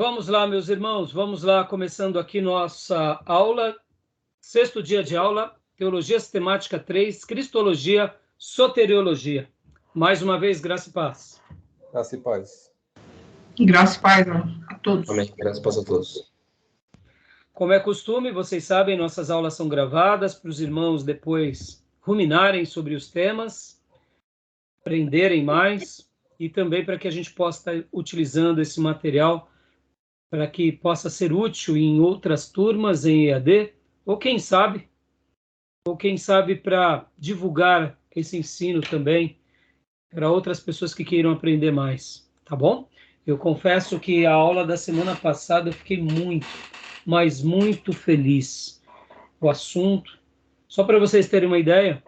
Vamos lá, meus irmãos, vamos lá, começando aqui nossa aula, 6º dia de aula, Teologia Sistemática 3, Cristologia, Soteriologia. Mais uma vez, graça e paz. Graça e paz. Graça e paz a todos. Amém. Graça e paz a todos. Como é costume, vocês sabem, nossas aulas são gravadas para os irmãos depois ruminarem sobre os temas, aprenderem mais e também para que a gente possa estar utilizando esse material para que possa ser útil em outras turmas em EAD, ou quem sabe para divulgar esse ensino também para outras pessoas que queiram aprender mais, tá bom? Eu confesso que a aula da semana passada eu fiquei muito, mas muito feliz. O assunto, só para vocês terem uma ideia,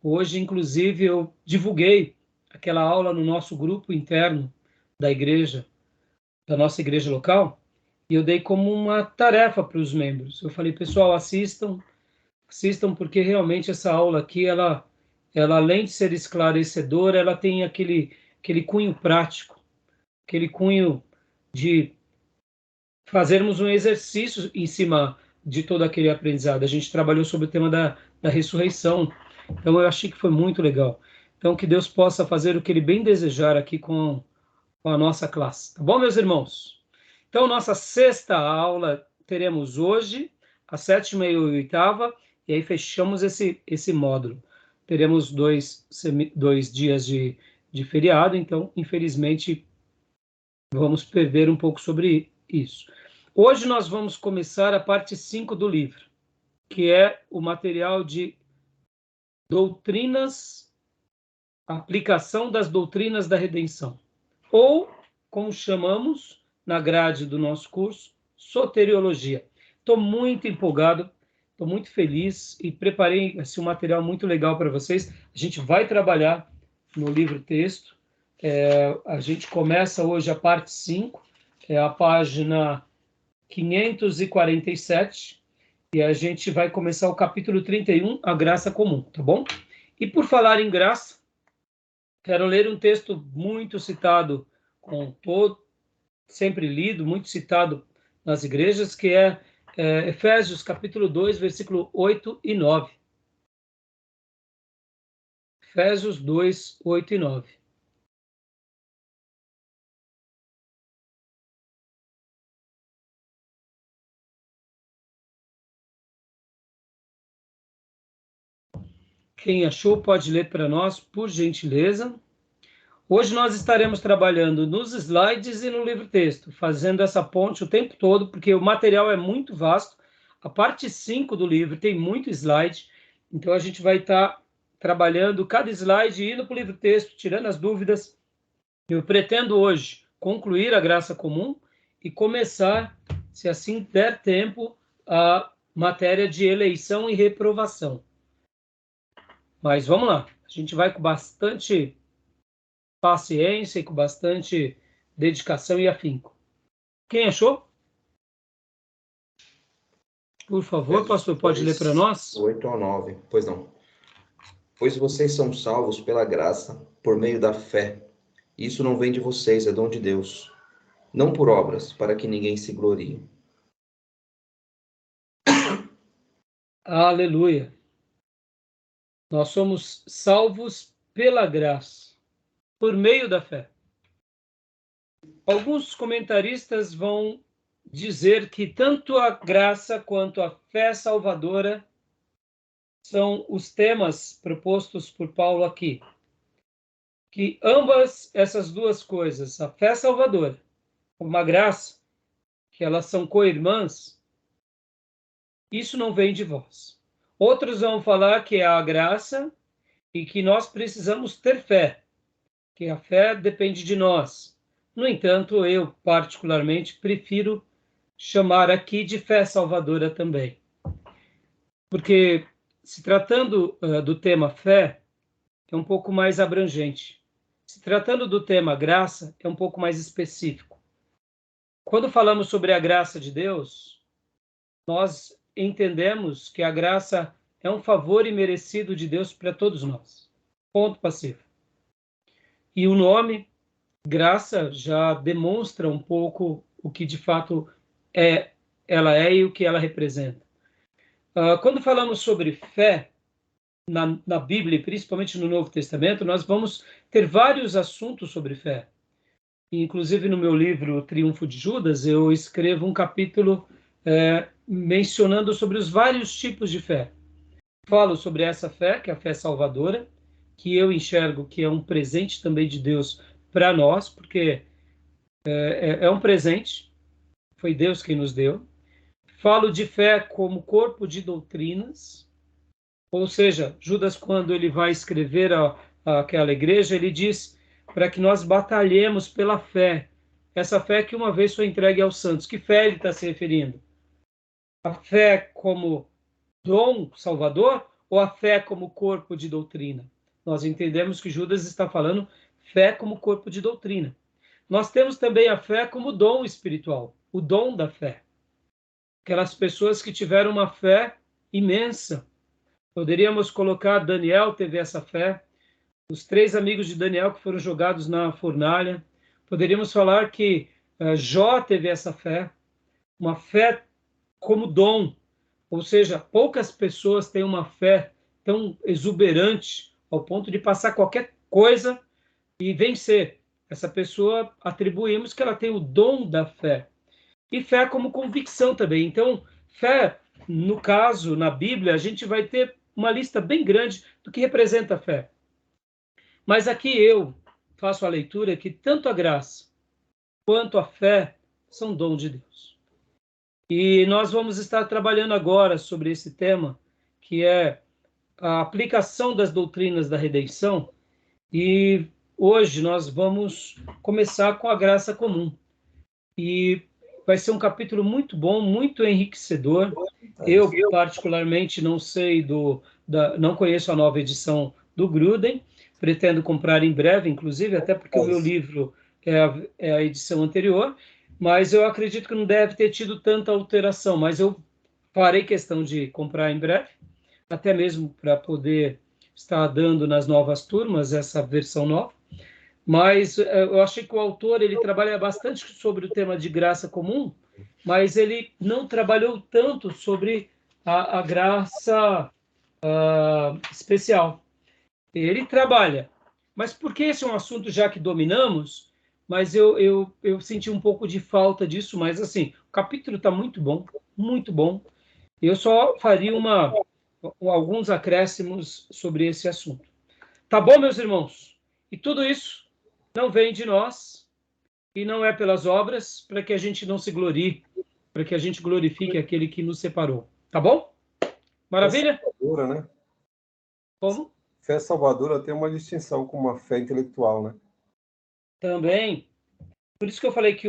hoje, inclusive, eu divulguei aquela aula no nosso grupo interno da igreja, da nossa igreja local, e eu dei como uma tarefa para os membros. Eu falei, pessoal, assistam porque realmente essa aula aqui, ela além de ser esclarecedora, ela tem aquele cunho prático, aquele cunho de fazermos um exercício em cima de todo aquele aprendizado. A gente trabalhou sobre o tema da ressurreição, então eu achei que foi muito legal. Então, que Deus possa fazer o que Ele bem desejar aqui com a nossa classe. Tá bom, meus irmãos? Então, nossa 6ª aula teremos hoje, a 7ª e a 8ª, e aí fechamos esse módulo. Teremos dois dias de feriado, então, infelizmente, vamos perder um pouco sobre isso. Hoje nós vamos começar a parte 5 do livro, que é o material de doutrinas, aplicação das doutrinas da redenção, ou, como chamamos na grade do nosso curso, soteriologia. Estou muito empolgado, estou muito feliz e preparei um material muito legal para vocês. A gente vai trabalhar no livro-texto. A gente começa hoje a parte 5, a página 547, e a gente vai começar o capítulo 31, a graça comum, tá bom? E por falar em graça, quero ler um texto muito citado sempre lido, muito citado nas igrejas, que é Efésios capítulo 2, versículo 8 e 9. Efésios 2, 8 e 9. Quem achou pode ler para nós, por gentileza. Hoje nós estaremos trabalhando nos slides e no livro-texto, fazendo essa ponte o tempo todo, porque o material é muito vasto. A parte 5 do livro tem muito slide, então a gente vai estar trabalhando cada slide, indo para o livro-texto, tirando as dúvidas. Eu pretendo hoje concluir a graça comum e começar, se assim der tempo, a matéria de eleição e reprovação. Mas vamos lá, a gente vai com bastante paciência e com bastante dedicação e afinco. Quem achou? Por favor, pastor, pode ler para nós? 8 ao 9, pois não. Pois vocês são salvos pela graça, por meio da fé. Isso não vem de vocês, é dom de Deus. Não por obras, para que ninguém se glorie. Aleluia. Nós somos salvos pela graça, por meio da fé. Alguns comentaristas vão dizer que tanto a graça quanto a fé salvadora são os temas propostos por Paulo aqui. Que ambas essas duas coisas, a fé salvadora, como a graça, que elas são co-irmãs, isso não vem de vós. Outros vão falar que é a graça e que nós precisamos ter fé, que a fé depende de nós. No entanto, eu, particularmente, prefiro chamar aqui de fé salvadora também. Porque, se tratando do tema fé, é um pouco mais abrangente. Se tratando do tema graça, é um pouco mais específico. Quando falamos sobre a graça de Deus, nós entendemos que a graça é um favor imerecido de Deus para todos nós. Ponto passivo. E o nome, graça, já demonstra um pouco o que de fato ela é e o que ela representa. Quando falamos sobre fé na Bíblia, principalmente no Novo Testamento, nós vamos ter vários assuntos sobre fé. Inclusive, no meu livro O Triunfo de Judas, eu escrevo um capítulo mencionando sobre os vários tipos de fé. Falo sobre essa fé, que é a fé salvadora, que eu enxergo que é um presente também de Deus para nós, porque é um presente, foi Deus quem nos deu. Falo de fé como corpo de doutrinas, ou seja, Judas, quando ele vai escrever aquela igreja, ele diz para que nós batalhemos pela fé, essa fé que uma vez foi entregue aos santos. Que fé ele está se referindo? A fé como dom salvador ou a fé como corpo de doutrina? Nós entendemos que Judas está falando fé como corpo de doutrina. Nós temos também a fé como dom espiritual, o dom da fé. Aquelas pessoas que tiveram uma fé imensa. Poderíamos colocar Daniel teve essa fé, os 3 amigos de Daniel que foram jogados na fornalha. Poderíamos falar que Jó teve essa fé, uma fé como dom, ou seja, poucas pessoas têm uma fé tão exuberante ao ponto de passar qualquer coisa e vencer. Essa pessoa, atribuímos que ela tem o dom da fé. E fé como convicção também. Então, fé, no caso, na Bíblia, a gente vai ter uma lista bem grande do que representa a fé. Mas aqui eu faço a leitura que tanto a graça quanto a fé são dom de Deus. E nós vamos estar trabalhando agora sobre esse tema, que é a aplicação das doutrinas da redenção. E hoje nós vamos começar com a graça comum. E vai ser um capítulo muito bom, muito enriquecedor. Eu, particularmente, não sei não conheço a nova edição do Grudem, pretendo comprar em breve, inclusive, até porque o meu livro é a edição anterior, mas eu acredito que não deve ter tido tanta alteração, mas eu farei questão de comprar em breve, até mesmo para poder estar dando nas novas turmas essa versão nova. Mas eu achei que o autor ele trabalha bastante sobre o tema de graça comum, mas ele não trabalhou tanto sobre a graça especial. Ele trabalha, mas porque esse é um assunto já que dominamos, mas eu senti um pouco de falta disso, mas assim, o capítulo está muito bom, muito bom. Eu só faria alguns acréscimos sobre esse assunto. Tá bom, meus irmãos? E tudo isso não vem de nós e não é pelas obras, para que a gente não se glorie, para que a gente glorifique aquele que nos separou. Tá bom? Maravilha? Fé salvadora, né? Como? Fé salvadora tem uma distinção com uma fé intelectual, né? Também. Por isso que eu falei que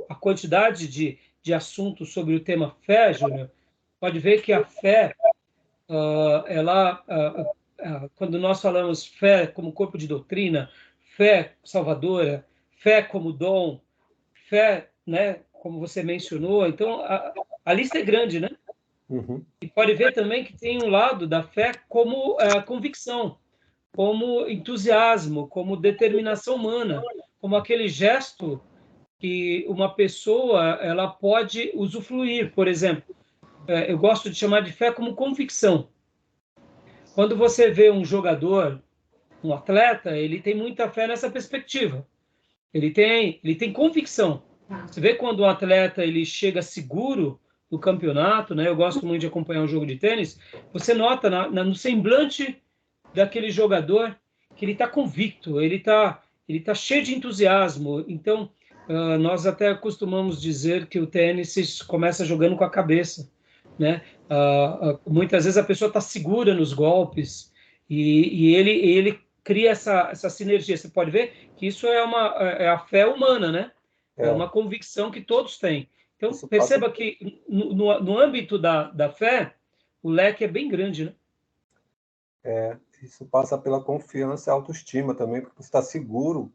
a quantidade de assuntos sobre o tema fé, Júnior, pode ver que a fé, quando nós falamos fé como corpo de doutrina, fé salvadora, fé como dom, fé, né, como você mencionou, então a lista é grande, né? Uhum. E pode ver também que tem um lado da fé como convicção, como entusiasmo, como determinação humana, como aquele gesto que uma pessoa ela pode usufruir. Por exemplo, eu gosto de chamar de fé como convicção. Quando você vê um jogador, um atleta, ele tem muita fé nessa perspectiva. Ele tem convicção. Você vê quando um atleta ele chega seguro no campeonato, né? Eu gosto muito de acompanhar um jogo de tênis. Você nota no semblante daquele jogador que ele está convicto, ele tá cheio de entusiasmo. Então, nós até costumamos dizer que o tênis começa jogando com a cabeça, né? Muitas vezes a pessoa está segura nos golpes e ele cria essa sinergia. Você pode ver que isso é a fé humana, né? É uma convicção que todos têm. Então, perceba que no âmbito da fé, o leque é bem grande, né? Isso passa pela confiança e autoestima também, porque você está seguro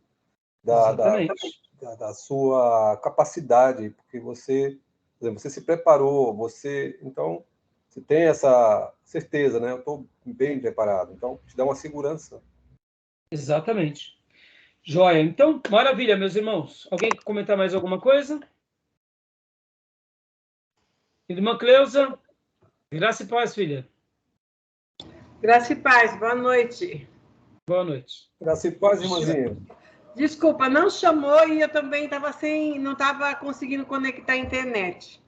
da sua capacidade, porque você se preparou, então, você tem essa certeza, né? Eu estou bem preparado, então, te dá uma segurança. Exatamente. Joia. Então, maravilha, meus irmãos. Alguém comentar mais alguma coisa? Irmã Cleusa, graça e paz, filha. Graça e paz, boa noite. Boa noite. Graça e paz, irmãzinha. Desculpa, não chamou e eu também não estava conseguindo conectar a internet.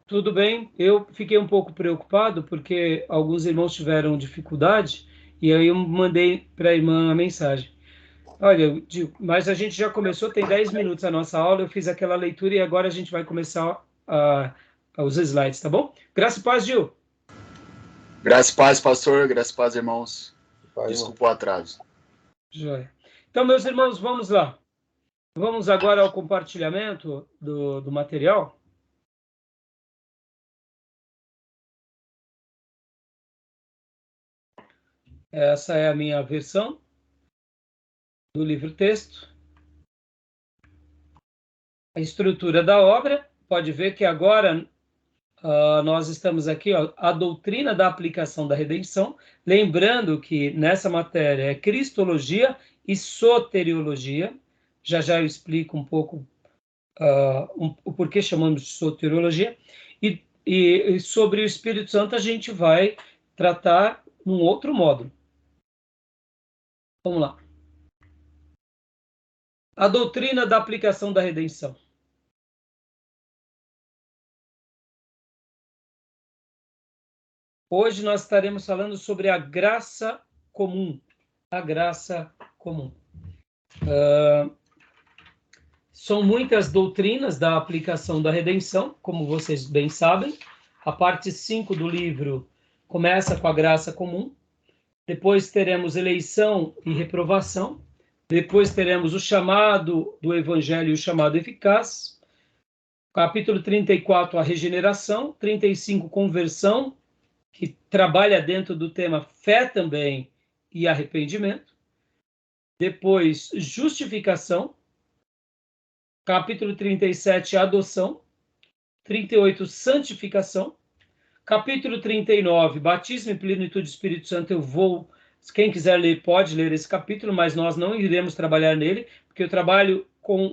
Tudo bem, eu fiquei um pouco preocupado porque alguns irmãos tiveram dificuldade e aí eu mandei para a irmã a mensagem. Olha, mas a gente já começou, tem 10 minutos a nossa aula, eu fiz aquela leitura e agora a gente vai começar os slides, tá bom? Graça e paz, Gil. Graça e paz, pastor. Graça e paz, irmãos. Paz, Desculpa o atraso. Joia. Então, meus irmãos, vamos lá. Vamos agora ao compartilhamento do material. Essa é a minha versão do livro-texto. A estrutura da obra, pode ver que agora nós estamos aqui, a doutrina da aplicação da redenção, lembrando que nessa matéria é cristologia e soteriologia. Já eu explico um pouco o porquê chamamos de soteriologia. E sobre o Espírito Santo a gente vai tratar num outro módulo. Vamos lá. A doutrina da aplicação da redenção. Hoje nós estaremos falando sobre a graça comum. A graça comum. São muitas doutrinas da aplicação da redenção, como vocês bem sabem. A parte 5 do livro começa com a graça comum. Depois teremos eleição e reprovação. Depois teremos o chamado do evangelho e o chamado eficaz. Capítulo 34, a regeneração. 35, conversão, que trabalha dentro do tema fé também e arrependimento. Depois, justificação. Capítulo 37, adoção. 38, santificação. Capítulo 39, batismo e plenitude do Espírito Santo. Quem quiser ler, pode ler esse capítulo, mas nós não iremos trabalhar nele, porque eu trabalho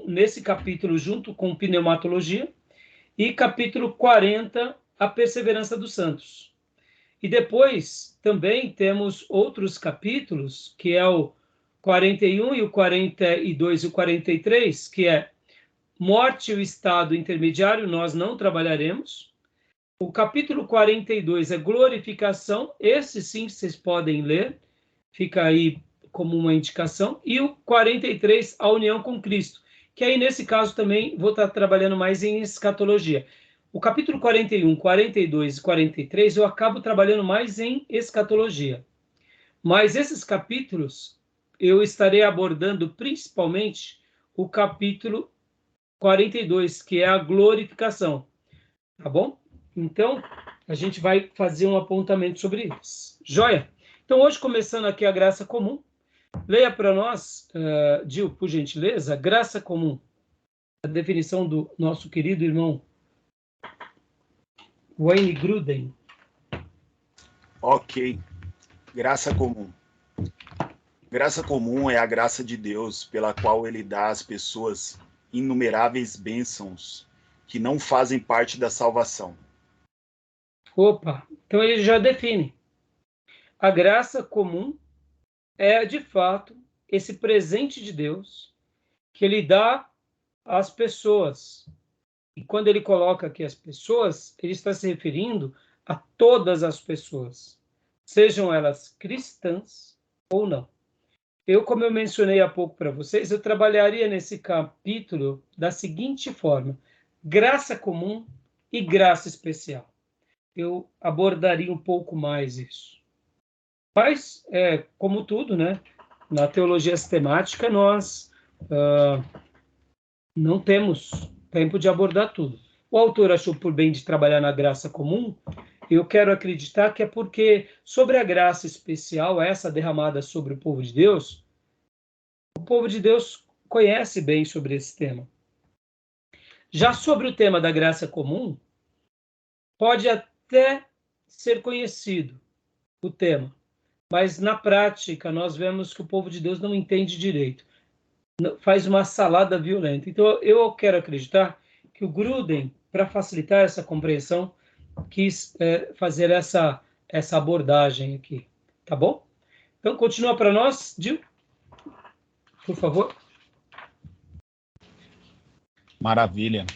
nesse capítulo junto com pneumatologia. E capítulo 40, a perseverança dos santos. E depois também temos outros capítulos, que é o 41 e o 42 e o 43, que é morte e o estado intermediário, nós não trabalharemos. O capítulo 42 é glorificação, esse sim vocês podem ler, fica aí como uma indicação. E o 43, a união com Cristo, que aí nesse caso também vou estar trabalhando mais em escatologia. O capítulo 41, 42 e 43 eu acabo trabalhando mais em escatologia. Mas esses capítulos eu estarei abordando principalmente o capítulo 42, que é a glorificação. Tá bom? Então, a gente vai fazer um apontamento sobre isso. Joia? Então, hoje, começando aqui a graça comum, leia para nós, Gil, por gentileza, graça comum. A definição do nosso querido irmão Wayne Grudem. Ok. Graça comum. Graça comum é a graça de Deus pela qual ele dá às pessoas inumeráveis bênçãos que não fazem parte da salvação. Opa, então ele já define. A graça comum é, de fato, esse presente de Deus que ele dá às pessoas. E quando ele coloca aqui as pessoas, ele está se referindo a todas as pessoas, sejam elas cristãs ou não. Como eu mencionei há pouco para vocês, eu trabalharia nesse capítulo da seguinte forma: graça comum e graça especial. Eu abordaria um pouco mais isso. Mas, como tudo, né, na teologia sistemática, nós não temos tempo de abordar tudo. O autor achou por bem de trabalhar na graça comum. Eu quero acreditar que é porque, sobre a graça especial, essa derramada sobre o povo de Deus, o povo de Deus conhece bem sobre esse tema. Já sobre o tema da graça comum, pode até ser conhecido o tema, mas na prática nós vemos que o povo de Deus não entende direito. Faz uma salada violenta. Então eu quero acreditar que o Grudem, para facilitar essa compreensão, quis fazer essa abordagem aqui, tá bom? Então, continua para nós, Gil, por favor. Maravilha.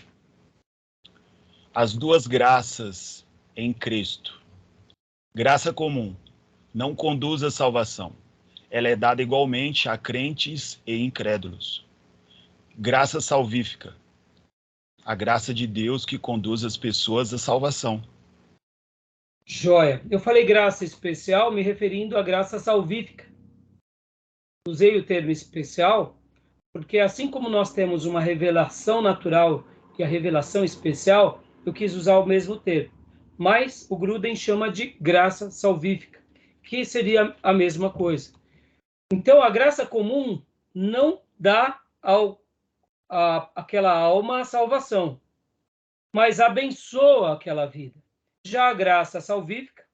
As duas graças em Cristo. Graça comum não conduz à salvação. Ela é dada igualmente a crentes e incrédulos. Graça salvífica. A graça de Deus que conduz as pessoas à salvação. Joia. Eu falei graça especial me referindo à graça salvífica. Usei o termo especial porque assim como nós temos uma revelação natural e a revelação especial, eu quis usar o mesmo termo. Mas o Gruden chama de graça salvífica, que seria a mesma coisa. Então, a graça comum não dá àquela alma a salvação, mas abençoa aquela vida. Já a graça salvífica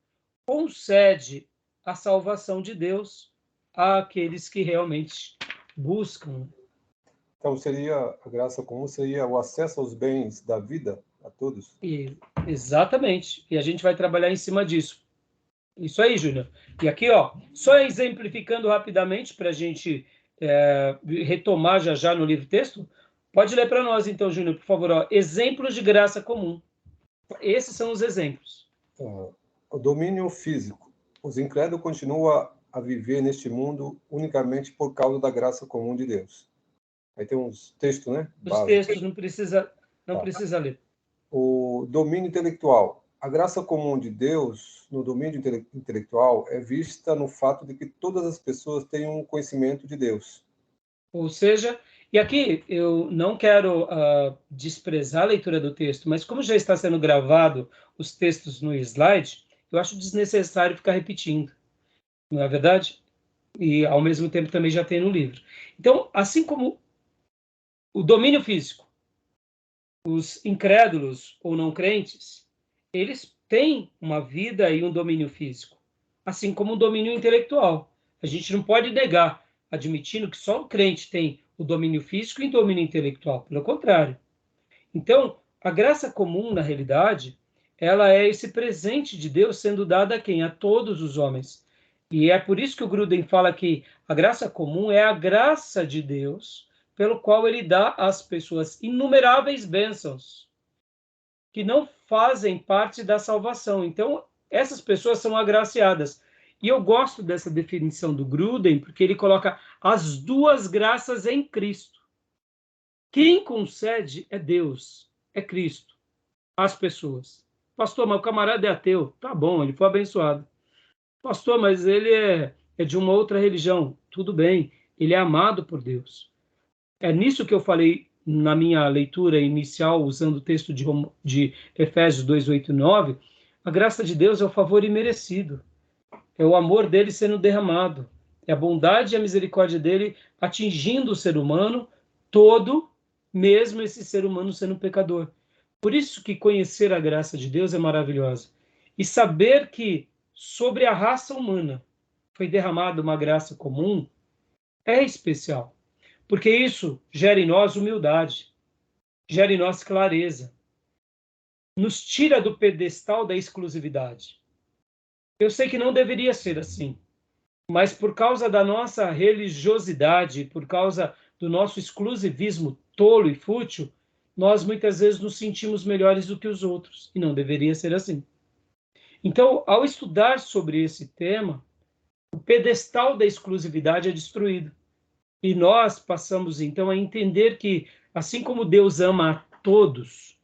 concede a salvação de Deus àqueles que realmente buscam. Então, a graça comum seria o acesso aos bens da vida a todos? Exatamente. E a gente vai trabalhar em cima disso. Isso aí, Júnior. E aqui, só exemplificando rapidamente para a gente retomar já no livro-texto, pode ler para nós, então, Júnior, por favor. Exemplos de graça comum. Esses são os exemplos. O domínio físico. Os incrédulos continuam a viver neste mundo unicamente por causa da graça comum de Deus. Aí tem uns textos, né? Os textos, não precisa ler. O domínio intelectual. A graça comum de Deus no domínio intelectual é vista no fato de que todas as pessoas têm um conhecimento de Deus. Ou seja, e aqui eu não quero desprezar a leitura do texto, mas como já está sendo gravado os textos no slide, eu acho desnecessário ficar repetindo. Não é verdade? E, ao mesmo tempo, também já tem no livro. Então, assim como o domínio físico, os incrédulos ou não crentes, eles têm uma vida e um domínio físico, assim como um domínio intelectual. A gente não pode negar, admitindo que só o crente tem o domínio físico e o domínio intelectual. Pelo contrário. Então, a graça comum, na realidade, ela é esse presente de Deus sendo dado a quem? A todos os homens. E é por isso que o Gruden fala que a graça comum é a graça de Deus, pelo qual ele dá às pessoas inumeráveis bênçãos, que não fazem parte da salvação. Então, essas pessoas são agraciadas. E eu gosto dessa definição do Gruden, porque ele coloca as duas graças em Cristo. Quem concede é Deus, é Cristo, às pessoas. Pastor, mas o camarada é ateu. Tá bom, ele foi abençoado. Pastor, mas ele é de uma outra religião. Tudo bem, ele é amado por Deus. É nisso que eu falei na minha leitura inicial, usando o texto de Efésios 2, 8 e 9. A graça de Deus é o favor imerecido. É o amor dele sendo derramado. É a bondade e a misericórdia dele atingindo o ser humano todo, mesmo esse ser humano sendo pecador. Por isso que conhecer a graça de Deus é maravilhosa. E saber que sobre a raça humana foi derramada uma graça comum é especial. Porque isso gera em nós humildade, gera em nós clareza, nos tira do pedestal da exclusividade. Eu sei que não deveria ser assim, mas por causa da nossa religiosidade, por causa do nosso exclusivismo tolo e fútil, nós muitas vezes nos sentimos melhores do que os outros, e não deveria ser assim. Então, ao estudar sobre esse tema, o pedestal da exclusividade é destruído. E nós passamos, então, a entender que, assim como Deus ama a todos,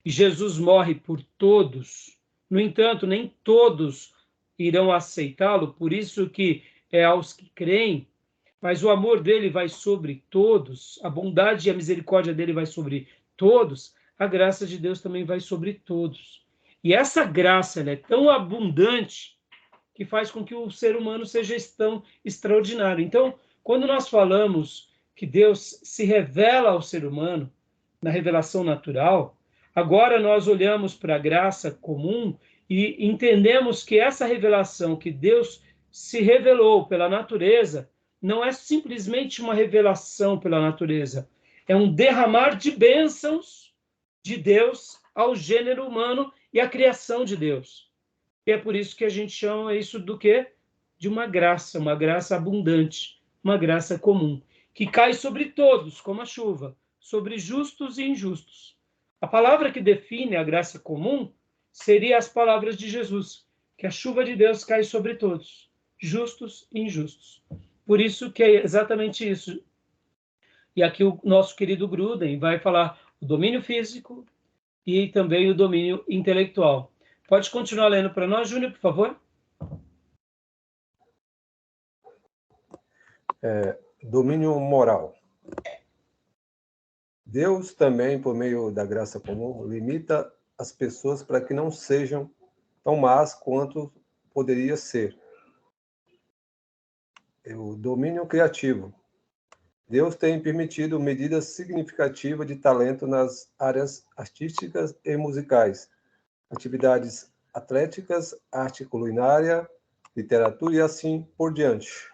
e Jesus morre por todos, no entanto, nem todos irão aceitá-lo, por isso que é aos que creem, mas o amor dele vai sobre todos, a bondade e a misericórdia dele vai sobre todos, a graça de Deus também vai sobre todos. E essa graça ela é tão abundante que faz com que o ser humano seja tão extraordinário. Então, quando nós falamos que Deus se revela ao ser humano na revelação natural, agora nós olhamos para a graça comum e entendemos que essa revelação que Deus se revelou pela natureza não é simplesmente uma revelação pela natureza, é um derramar de bênçãos de Deus ao gênero humano e a criação de Deus. E é por isso que a gente chama isso do quê? De uma graça abundante, uma graça comum, que cai sobre todos, como a chuva, sobre justos e injustos. A palavra que define a graça comum seria as palavras de Jesus, que a chuva de Deus cai sobre todos, justos e injustos. Por isso que é exatamente isso. E aqui o nosso querido Gruden vai falar o domínio físico e também o domínio intelectual. Pode continuar lendo para nós, Júnior, por favor? Domínio moral. Deus também, por meio da graça comum, limita as pessoas para que não sejam tão más quanto poderia ser. O domínio criativo. Deus tem permitido medidas significativas de talento nas áreas artísticas e musicais, atividades atléticas, arte culinária, literatura e assim por diante.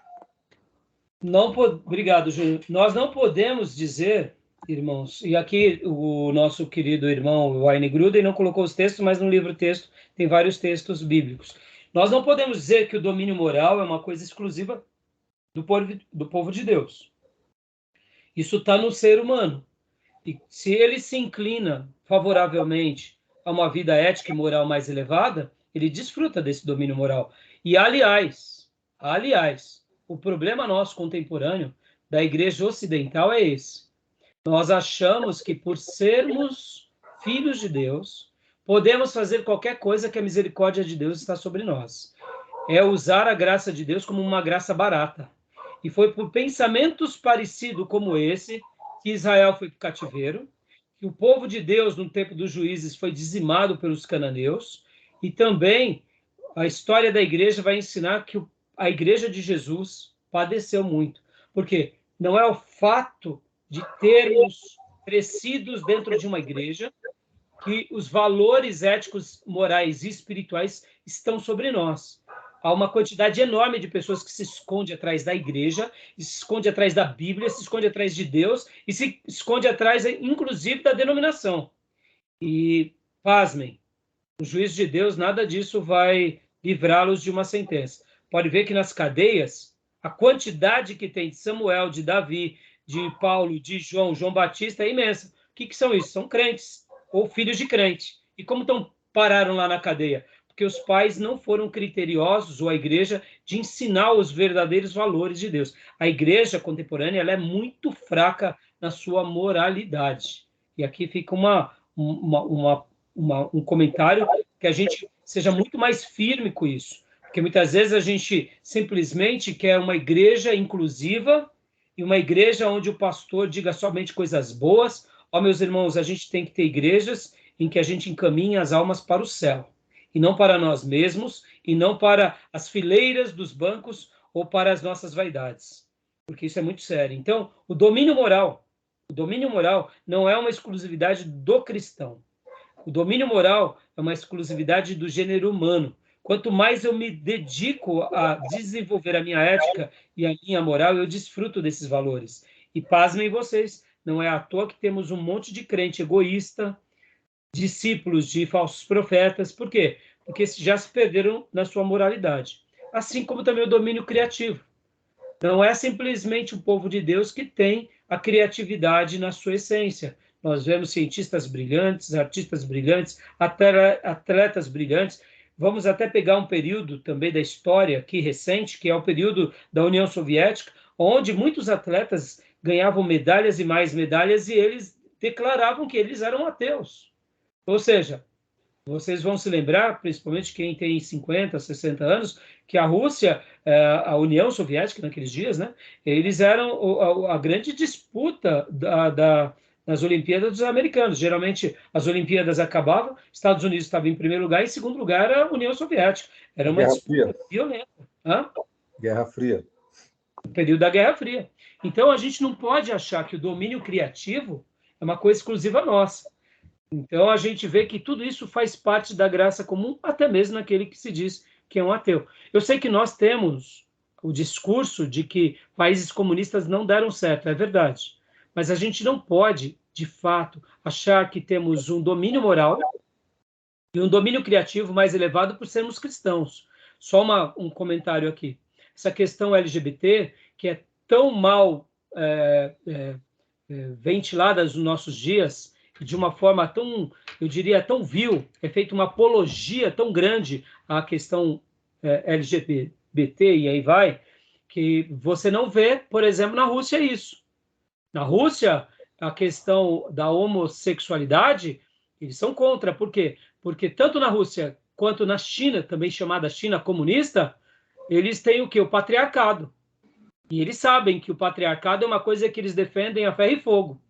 Obrigado, Júnior. Nós não podemos dizer, irmãos, e aqui o nosso querido irmão Wayne Gruden não colocou os textos, mas no livro-texto tem vários textos bíblicos. Nós não podemos dizer que o domínio moral é uma coisa exclusiva do povo de Deus. Isso está no ser humano. E se ele se inclina favoravelmente a uma vida ética e moral mais elevada, ele desfruta desse domínio moral. E, aliás, o problema nosso contemporâneo da igreja ocidental é esse. Nós achamos que, por sermos filhos de Deus, podemos fazer qualquer coisa que a misericórdia de Deus está sobre nós. É usar a graça de Deus como uma graça barata. E foi por pensamentos parecidos como esse que Israel foi para o cativeiro, que o povo de Deus, no tempo dos juízes, foi dizimado pelos cananeus, e também a história da igreja vai ensinar que a igreja de Jesus padeceu muito. Porque não é o fato de termos crescidos dentro de uma igreja que os valores éticos, morais e espirituais estão sobre nós. Há uma quantidade enorme de pessoas que se esconde atrás da igreja, se esconde atrás da Bíblia, se esconde atrás de Deus e se esconde atrás, inclusive, da denominação. E, pasmem, o juízo de Deus, nada disso vai livrá-los de uma sentença. Pode ver que nas cadeias, a quantidade que tem de Samuel, de Davi, de Paulo, de João Batista é imensa. O que são isso? São crentes ou filhos de crente. E como pararam lá na cadeia? Porque os pais não foram criteriosos, ou a igreja, de ensinar os verdadeiros valores de Deus. A igreja contemporânea ela é muito fraca na sua moralidade. E aqui fica um comentário que a gente seja muito mais firme com isso. Porque muitas vezes a gente simplesmente quer uma igreja inclusiva e uma igreja onde o pastor diga somente coisas boas. Meus irmãos, a gente tem que ter igrejas em que a gente encaminha as almas para o céu. E não para nós mesmos, e não para as fileiras dos bancos ou para as nossas vaidades. Porque isso é muito sério. Então, o domínio moral não é uma exclusividade do cristão. O domínio moral é uma exclusividade do gênero humano. Quanto mais eu me dedico a desenvolver a minha ética e a minha moral, eu desfruto desses valores. E pasmem vocês, não é à toa que temos um monte de crente egoísta, discípulos de falsos profetas. Por quê? Porque já se perderam na sua moralidade. Assim como também o domínio criativo. Não é simplesmente o povo de Deus que tem a criatividade na sua essência. Nós vemos cientistas brilhantes, artistas brilhantes, atletas brilhantes. Vamos até pegar um período também da história aqui recente, que é o período da União Soviética, onde muitos atletas ganhavam medalhas e mais medalhas e eles declaravam que eles eram ateus. Ou seja, vocês vão se lembrar, principalmente quem tem 50, 60 anos, que a Rússia, a União Soviética naqueles dias, né, eles eram a grande disputa nas Olimpíadas dos americanos. Geralmente as Olimpíadas acabavam, Estados Unidos estava em primeiro lugar, e em segundo lugar a União Soviética. Era uma disputa violenta. Guerra Fria. O período da Guerra Fria. Então a gente não pode achar que o domínio criativo é uma coisa exclusiva nossa. Então, a gente vê que tudo isso faz parte da graça comum, até mesmo naquele que se diz que é um ateu. Eu sei que nós temos o discurso de que países comunistas não deram certo, é verdade. Mas a gente não pode, de fato, achar que temos um domínio moral e um domínio criativo mais elevado por sermos cristãos. Só um comentário aqui. Essa questão LGBT, que é tão mal ventilada nos nossos dias, de uma forma tão, eu diria, tão vil, é feita uma apologia tão grande à questão LGBT, e aí vai, que você não vê, por exemplo, na Rússia isso. Na Rússia, a questão da homossexualidade, eles são contra. Por quê? Porque tanto na Rússia quanto na China, também chamada China comunista, eles têm o quê? O patriarcado. E eles sabem que o patriarcado é uma coisa que eles defendem a ferro e fogo.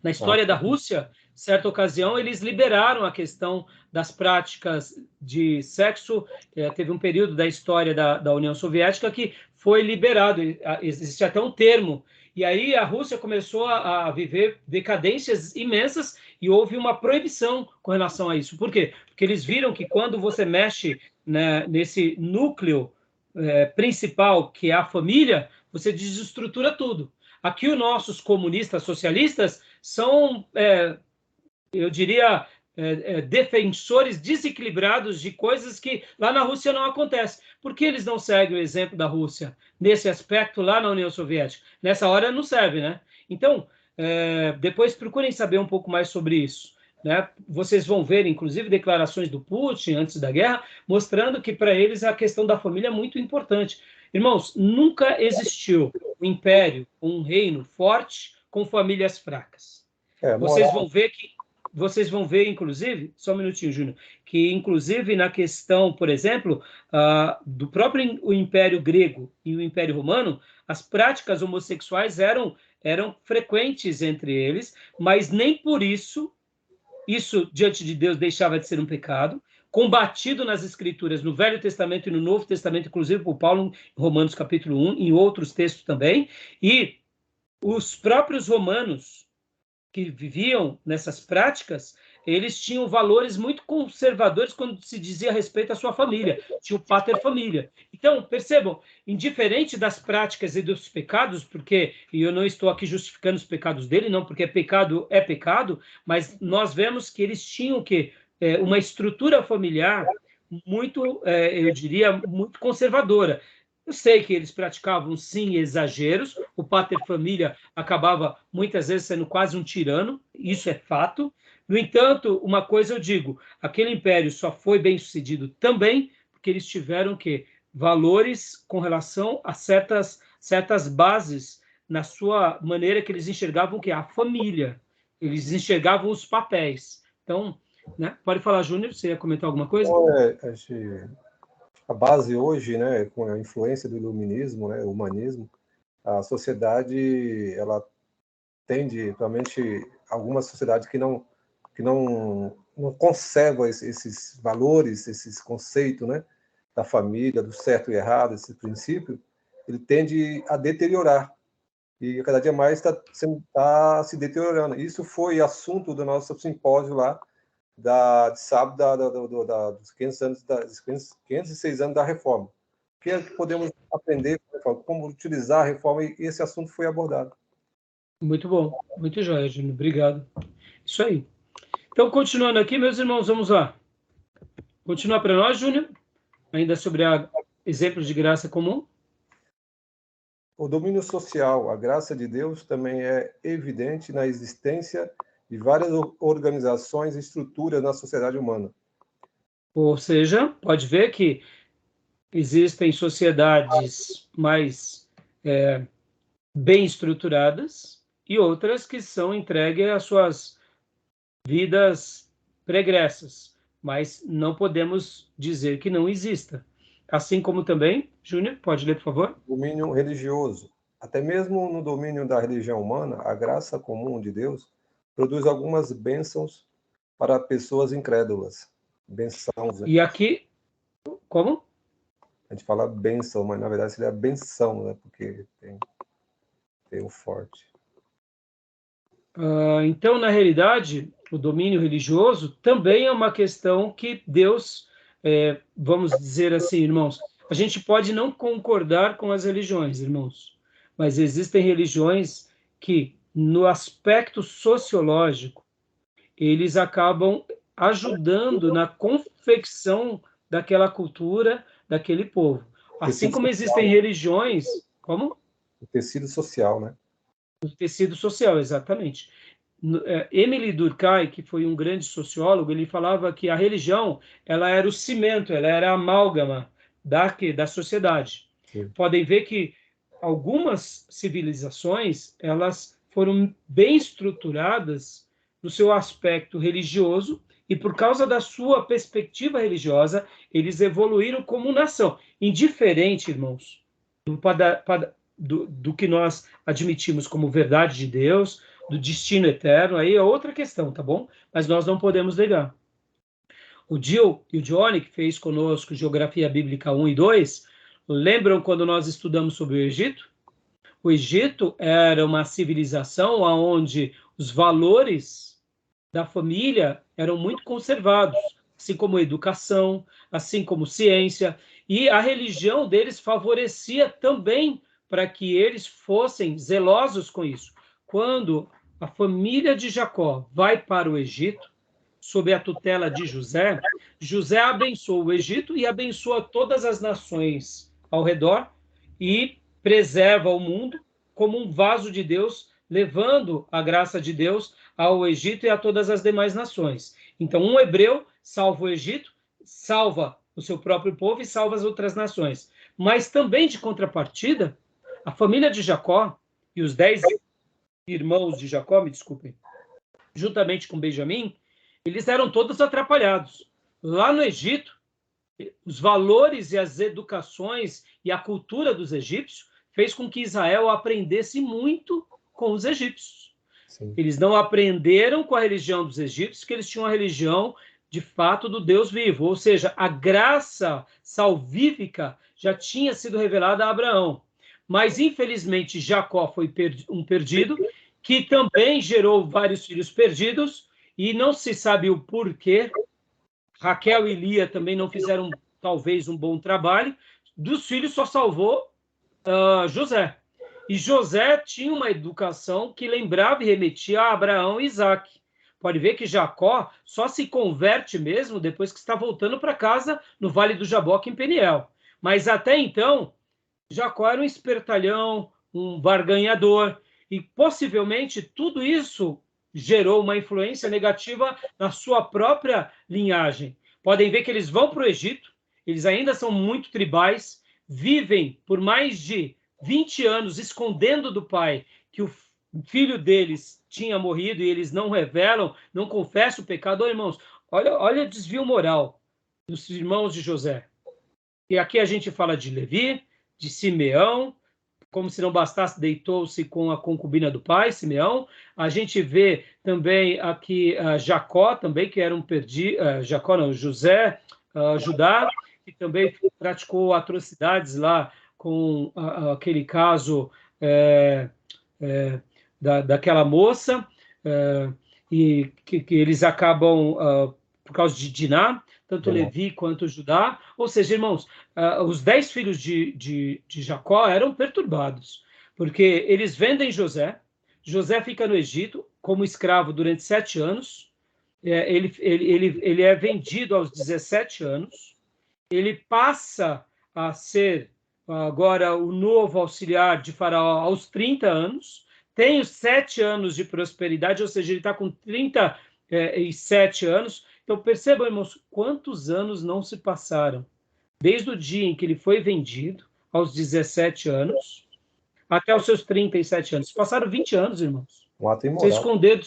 Na história da Rússia, certa ocasião, eles liberaram a questão das práticas de sexo. Teve um período da história da União Soviética que foi liberado. Existe até um termo. E aí a Rússia começou a viver decadências imensas e houve uma proibição com relação a isso. Por quê? Porque eles viram que quando você mexe, né, nesse núcleo principal, que é a família, você desestrutura tudo. Aqui os nossos comunistas socialistas são, eu diria, defensores desequilibrados de coisas que lá na Rússia não acontecem. Por que eles não seguem o exemplo da Rússia nesse aspecto lá na União Soviética? Nessa hora não serve, né? Então, depois procurem saber um pouco mais sobre isso, né? Vocês vão ver, inclusive, declarações do Putin antes da guerra, mostrando que para eles a questão da família é muito importante. Irmãos, nunca existiu um império, um reino forte com famílias fracas. Vocês vão ver, inclusive, só um minutinho, Júnior, que inclusive na questão, por exemplo, do próprio o Império Grego e o Império Romano, as práticas homossexuais eram frequentes entre eles, mas nem por isso diante de Deus deixava de ser um pecado, combatido nas Escrituras, no Velho Testamento e no Novo Testamento, inclusive por Paulo, em Romanos capítulo 1, em outros textos também, e os próprios romanos que viviam nessas práticas, eles tinham valores muito conservadores quando se dizia a respeito à sua família, tinha o pater família. Então, percebam, indiferente das práticas e dos pecados, porque, e eu não estou aqui justificando os pecados dele, não, porque pecado é pecado, mas nós vemos que eles tinham uma estrutura familiar muito, eu diria, muito conservadora. Eu sei que eles praticavam, sim, exageros, o pater família acabava, muitas vezes, sendo quase um tirano, isso é fato. No entanto, uma coisa eu digo, aquele império só foi bem-sucedido também porque eles tiveram valores com relação a certas bases na sua maneira que eles enxergavam a família, eles enxergavam os papéis. Então, né? Pode falar, Júnior, você ia comentar alguma coisa? A base hoje, né, com a influência do iluminismo, né, o humanismo, a sociedade, ela tende, realmente, algumas sociedades que não conservam esses valores, esses conceitos, né, da família, do certo e errado, esse princípio, ele tende a deteriorar. E cada dia mais está se deteriorando. Isso foi assunto do nosso simpósio lá, de sábado dos 506 anos da reforma. O que é que podemos aprender, como utilizar a reforma, e esse assunto foi abordado. Muito bom, muito jóia, Júnior, obrigado. Isso aí. Então, continuando aqui, meus irmãos, vamos lá. Continuar para nós, Júnior, ainda sobre exemplos de graça comum. O domínio social, a graça de Deus, também é evidente na existência de várias organizações e estruturas na sociedade humana. Ou seja, pode ver que existem sociedades mais bem estruturadas e outras que são entregues às suas vidas pregressas, mas não podemos dizer que não exista. Assim como também, Júnior, pode ler, por favor? Domínio religioso. Até mesmo no domínio da religião humana, a graça comum de Deus produz algumas bênçãos para pessoas incrédulas. Bênçãos. Né? E aqui, como? A gente fala bênção, mas na verdade seria benção, né? Porque tem o forte. Então, na realidade, o domínio religioso também é uma questão que Deus, vamos dizer assim, irmãos, a gente pode não concordar com as religiões, irmãos, mas existem religiões que, no aspecto sociológico, eles acabam ajudando na confecção daquela cultura, daquele povo. Assim como existem religiões, como? O tecido social, né? O tecido social, exatamente. Émile Durkheim, que foi um grande sociólogo, ele falava que a religião, ela era o cimento, ela era a amálgama da sociedade. Sim. Podem ver que algumas civilizações, elas foram bem estruturadas no seu aspecto religioso, e por causa da sua perspectiva religiosa, eles evoluíram como nação. Indiferente, irmãos, do que nós admitimos como verdade de Deus, do destino eterno, aí é outra questão, tá bom? Mas nós não podemos negar. O Gil e o Johnny, que fez conosco Geografia Bíblica 1 e 2, lembram quando nós estudamos sobre o Egito? O Egito era uma civilização onde os valores da família eram muito conservados, assim como educação, assim como ciência, e a religião deles favorecia também para que eles fossem zelosos com isso. Quando a família de Jacó vai para o Egito, sob a tutela de José, José abençoa o Egito e abençoa todas as nações ao redor e preserva o mundo como um vaso de Deus, levando a graça de Deus ao Egito e a todas as demais nações. Então, um hebreu salva o Egito, salva o seu próprio povo e salva as outras nações. Mas também, de contrapartida, a família de Jacó e os 10 irmãos de Jacó, me desculpem, juntamente com Benjamim, eles eram todos atrapalhados. Lá no Egito, os valores e as educações e a cultura dos egípcios fez com que Israel aprendesse muito com os egípcios. Sim. Eles não aprenderam com a religião dos egípcios, porque eles tinham a religião, de fato, do Deus vivo. Ou seja, a graça salvífica já tinha sido revelada a Abraão. Mas, infelizmente, Jacó foi um perdido, que também gerou vários filhos perdidos, e não se sabe o porquê. Raquel e Lia também não fizeram, talvez, um bom trabalho. Dos filhos só salvou José. E José tinha uma educação que lembrava e remetia a Abraão e Isaac. Pode ver que Jacó só se converte mesmo depois que está voltando para casa no Vale do Jaboque, em Peniel. Mas até então, Jacó era um espertalhão, um barganhador, e possivelmente tudo isso gerou uma influência negativa na sua própria linhagem. Podem ver que eles vão para o Egito, eles ainda são muito tribais, vivem por mais de 20 anos escondendo do pai que o filho deles tinha morrido e eles não revelam, não confessam o pecado. Oh, irmãos, olha o desvio moral dos irmãos de José. E aqui a gente fala de Levi, de Simeão, como se não bastasse, deitou-se com a concubina do pai, Simeão. A gente vê também aqui Jacó, também, que era um perdido, Jacó não, José, Judá, que também praticou atrocidades lá com aquele caso daquela moça, e que eles acabam, por causa de Diná, tanto Levi quanto Judá. Ou seja, irmãos, os 10 filhos de Jacó eram perturbados, porque eles vendem José, José fica no Egito como escravo durante 7 anos, ele é vendido aos 17 anos, ele passa a ser agora o novo auxiliar de Faraó aos 30 anos, tem os 7 anos de prosperidade, ou seja, ele está com 37 anos. Então, percebam, irmãos, quantos anos não se passaram, desde o dia em que ele foi vendido, aos 17 anos, até os seus 37 anos. Passaram 20 anos, irmãos. Um ato imoral. Você esconder do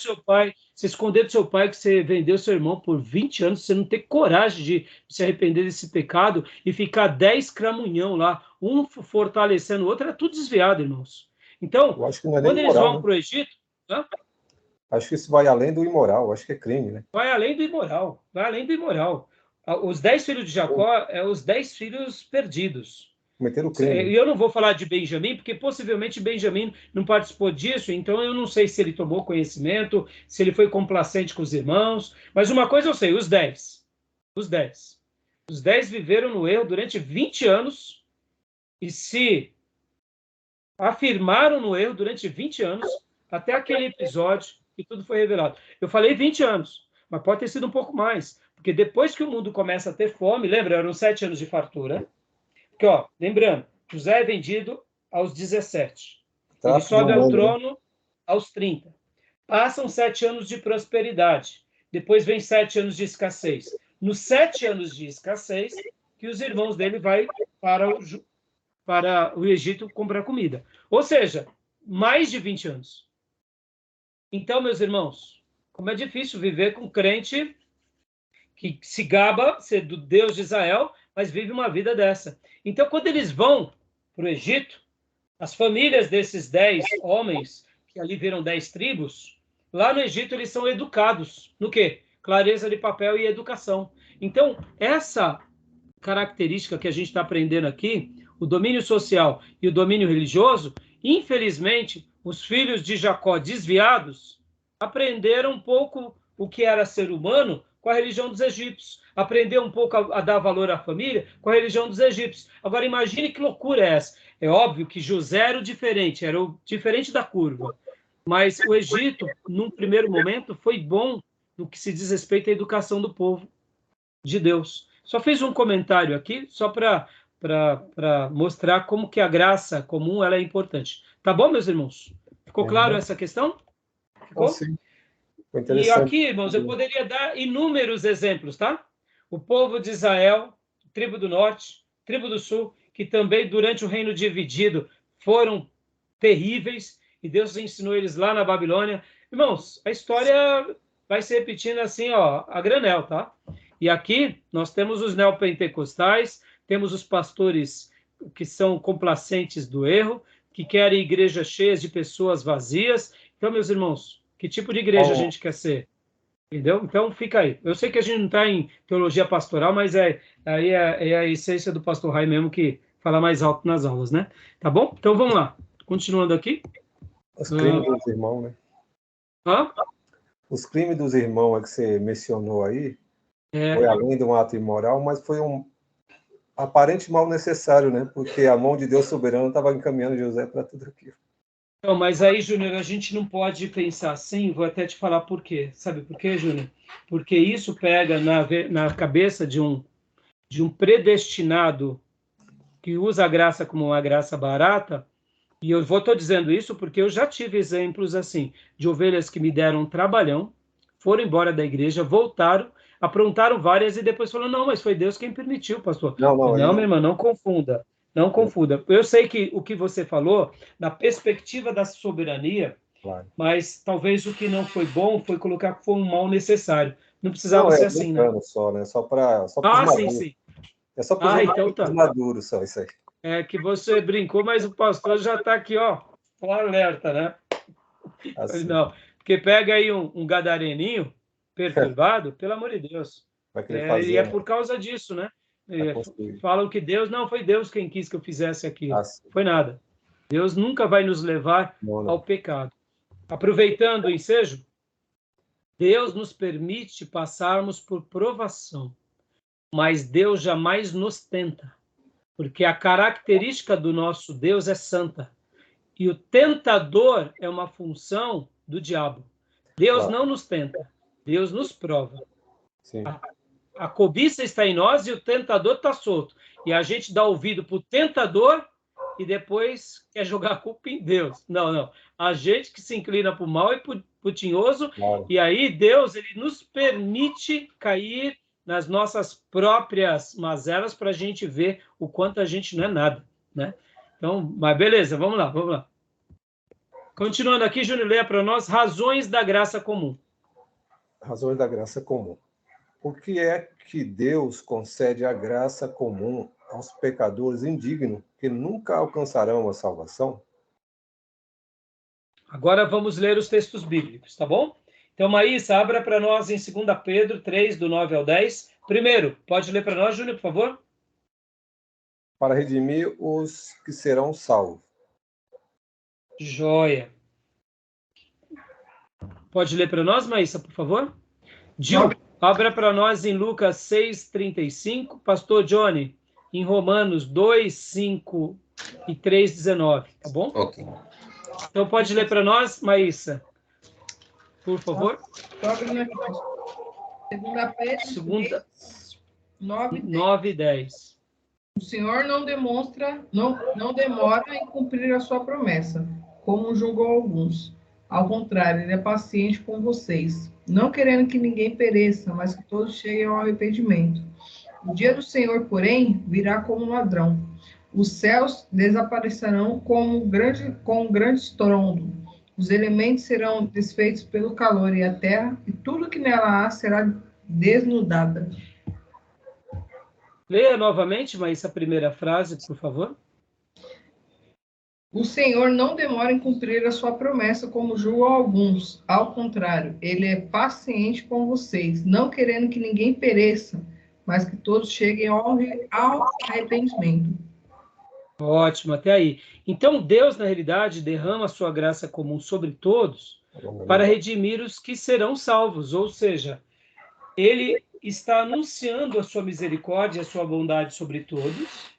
seu pai que você vendeu seu irmão por 20 anos, você não ter coragem de se arrepender desse pecado e ficar 10 cramunhão lá, um fortalecendo o outro, era tudo desviado, irmãos. Então, quando eles vão para o Egito... Acho que isso vai além do imoral, acho que é crime, né? Vai além do imoral, vai além do imoral. Os 10 filhos de Jacó os 10 filhos perdidos. Cometeram crime. E eu não vou falar de Benjamim, porque possivelmente Benjamim não participou disso, então eu não sei se ele tomou conhecimento, se ele foi complacente com os irmãos, mas uma coisa eu sei, os 10 viveram no erro durante 20 anos e se afirmaram no erro durante 20 anos, até aquele episódio que tudo foi revelado. Eu falei 20 anos, mas pode ter sido um pouco mais. Porque depois que o mundo começa a ter fome, lembra, eram 7 anos de fartura. Porque, ó, lembrando, José é vendido aos 17. Ele sobe ao trono aos 30. Passam 7 anos de prosperidade. Depois vem 7 anos de escassez. Nos 7 anos de escassez, que os irmãos dele vão para o Egito comprar comida. Ou seja, mais de 20 anos. Então, meus irmãos, como é difícil viver com crente que se gaba ser do Deus de Israel, mas vive uma vida dessa. Então, quando eles vão para o Egito, as famílias desses 10 homens, que ali viram 10 tribos, lá no Egito eles são educados. No quê? Clareza de papel e educação. Então, essa característica que a gente está aprendendo aqui, o domínio social e o domínio religioso, infelizmente, os filhos de Jacó desviados aprenderam um pouco o que era ser humano com a religião dos egípcios. Aprendeu um pouco a dar valor à família com a religião dos egípcios. Agora, imagine que loucura é essa. É óbvio que José era o diferente da curva. Mas o Egito, num primeiro momento, foi bom no que se diz respeito à educação do povo de Deus. Só fiz um comentário aqui, só para mostrar como que a graça comum ela é importante. Tá bom, meus irmãos? Ficou claro essa questão? Ficou? Sim. E aqui, irmãos, eu poderia dar inúmeros exemplos, tá? O povo de Israel, tribo do norte, tribo do sul, que também durante o reino dividido foram terríveis, e Deus ensinou eles lá na Babilônia. Irmãos, a história vai se repetindo assim, ó, a granel, tá? E aqui nós temos os neopentecostais, temos os pastores que são complacentes do erro, que querem igrejas cheias de pessoas vazias. Então, meus irmãos, que tipo de igreja a gente quer ser? Entendeu? Então, fica aí. Eu sei que a gente não está em teologia pastoral, mas é a essência do pastor Rai mesmo que fala mais alto nas aulas, né? Tá bom? Então, vamos lá. Continuando aqui. Os crimes dos irmãos, né? Hã? Os crimes dos irmãos que você mencionou aí, foi além de um ato imoral, mas foi um aparente mal necessário, né? Porque a mão de Deus soberano estava encaminhando José para tudo aquilo. Não, mas aí, Júnior, a gente não pode pensar assim, vou até te falar por quê. Sabe por quê, Júnior? Porque isso pega na cabeça de um predestinado que usa a graça como uma graça barata, e eu estou dizendo isso porque eu já tive exemplos assim, de ovelhas que me deram um trabalhão, foram embora da igreja, voltaram, aprontaram várias e depois falaram, não, mas foi Deus quem permitiu, pastor. Não, minha irmã, não confunda. Não confunda. Eu sei que o que você falou, na perspectiva da soberania, claro, mas talvez o que não foi bom foi colocar que foi um mal necessário. Não precisava ser assim, né? Só, né? Só para sim. É só para os maduros, só isso aí. É que você brincou, mas o pastor já está aqui, ó, com alerta, né? Assim. Não, porque pega aí um gadareninho perturbado, pelo amor de Deus. E é por causa disso, né? Falam que Deus, não, foi Deus quem quis que eu fizesse aquilo. Foi nada. Deus nunca vai nos levar ao pecado. Aproveitando o ensejo, Deus nos permite passarmos por provação, mas Deus jamais nos tenta, porque a característica do nosso Deus é santa. E o tentador é uma função do diabo. Deus não nos tenta, Deus nos prova. Sim. A cobiça está em nós e o tentador está solto. E a gente dá ouvido para o tentador e depois quer jogar a culpa em Deus. Não. A gente que se inclina para o mal e para o tinhoso. Claro. E aí Deus ele nos permite cair nas nossas próprias mazelas para a gente ver o quanto a gente não é nada, né? Então, mas beleza, vamos lá. Continuando aqui, Júnior, leia para nós razões da graça comum. Razões da graça comum. Por que é que Deus concede a graça comum aos pecadores indignos que nunca alcançarão a salvação? Agora vamos ler os textos bíblicos, tá bom? Então, Maísa, abra para nós em 2 Pedro 3, do 9 ao 10. Primeiro, pode ler para nós, Júnior, por favor? Para redimir os que serão salvos. Joia. Pode ler para nós, Maísa, por favor? Gil, abra para nós em Lucas 6:35. Pastor Johnny, em Romanos 2:5 e 3:19, tá bom? Ok. Então pode ler para nós, Maísa, por favor. Segunda Pedro Segunda 3, 9 e 10. 9 e 10. O Senhor não demora em cumprir a sua promessa, como julgou alguns. Ao contrário, ele é paciente com vocês, não querendo que ninguém pereça, mas que todos cheguem ao arrependimento. O dia do Senhor, porém, virá como um ladrão. Os céus desaparecerão com um grande estrondo. Os elementos serão desfeitos pelo calor e a terra, e tudo que nela há será desnudada. Leia novamente, mas essa primeira frase, por favor. O Senhor não demora em cumprir a sua promessa, como julgam alguns. Ao contrário, ele é paciente com vocês, não querendo que ninguém pereça, mas que todos cheguem ao arrependimento. Ótimo, até aí. Então, Deus, na realidade, derrama a sua graça comum sobre todos para redimir os que serão salvos, ou seja, ele está anunciando a sua misericórdia e a sua bondade sobre todos,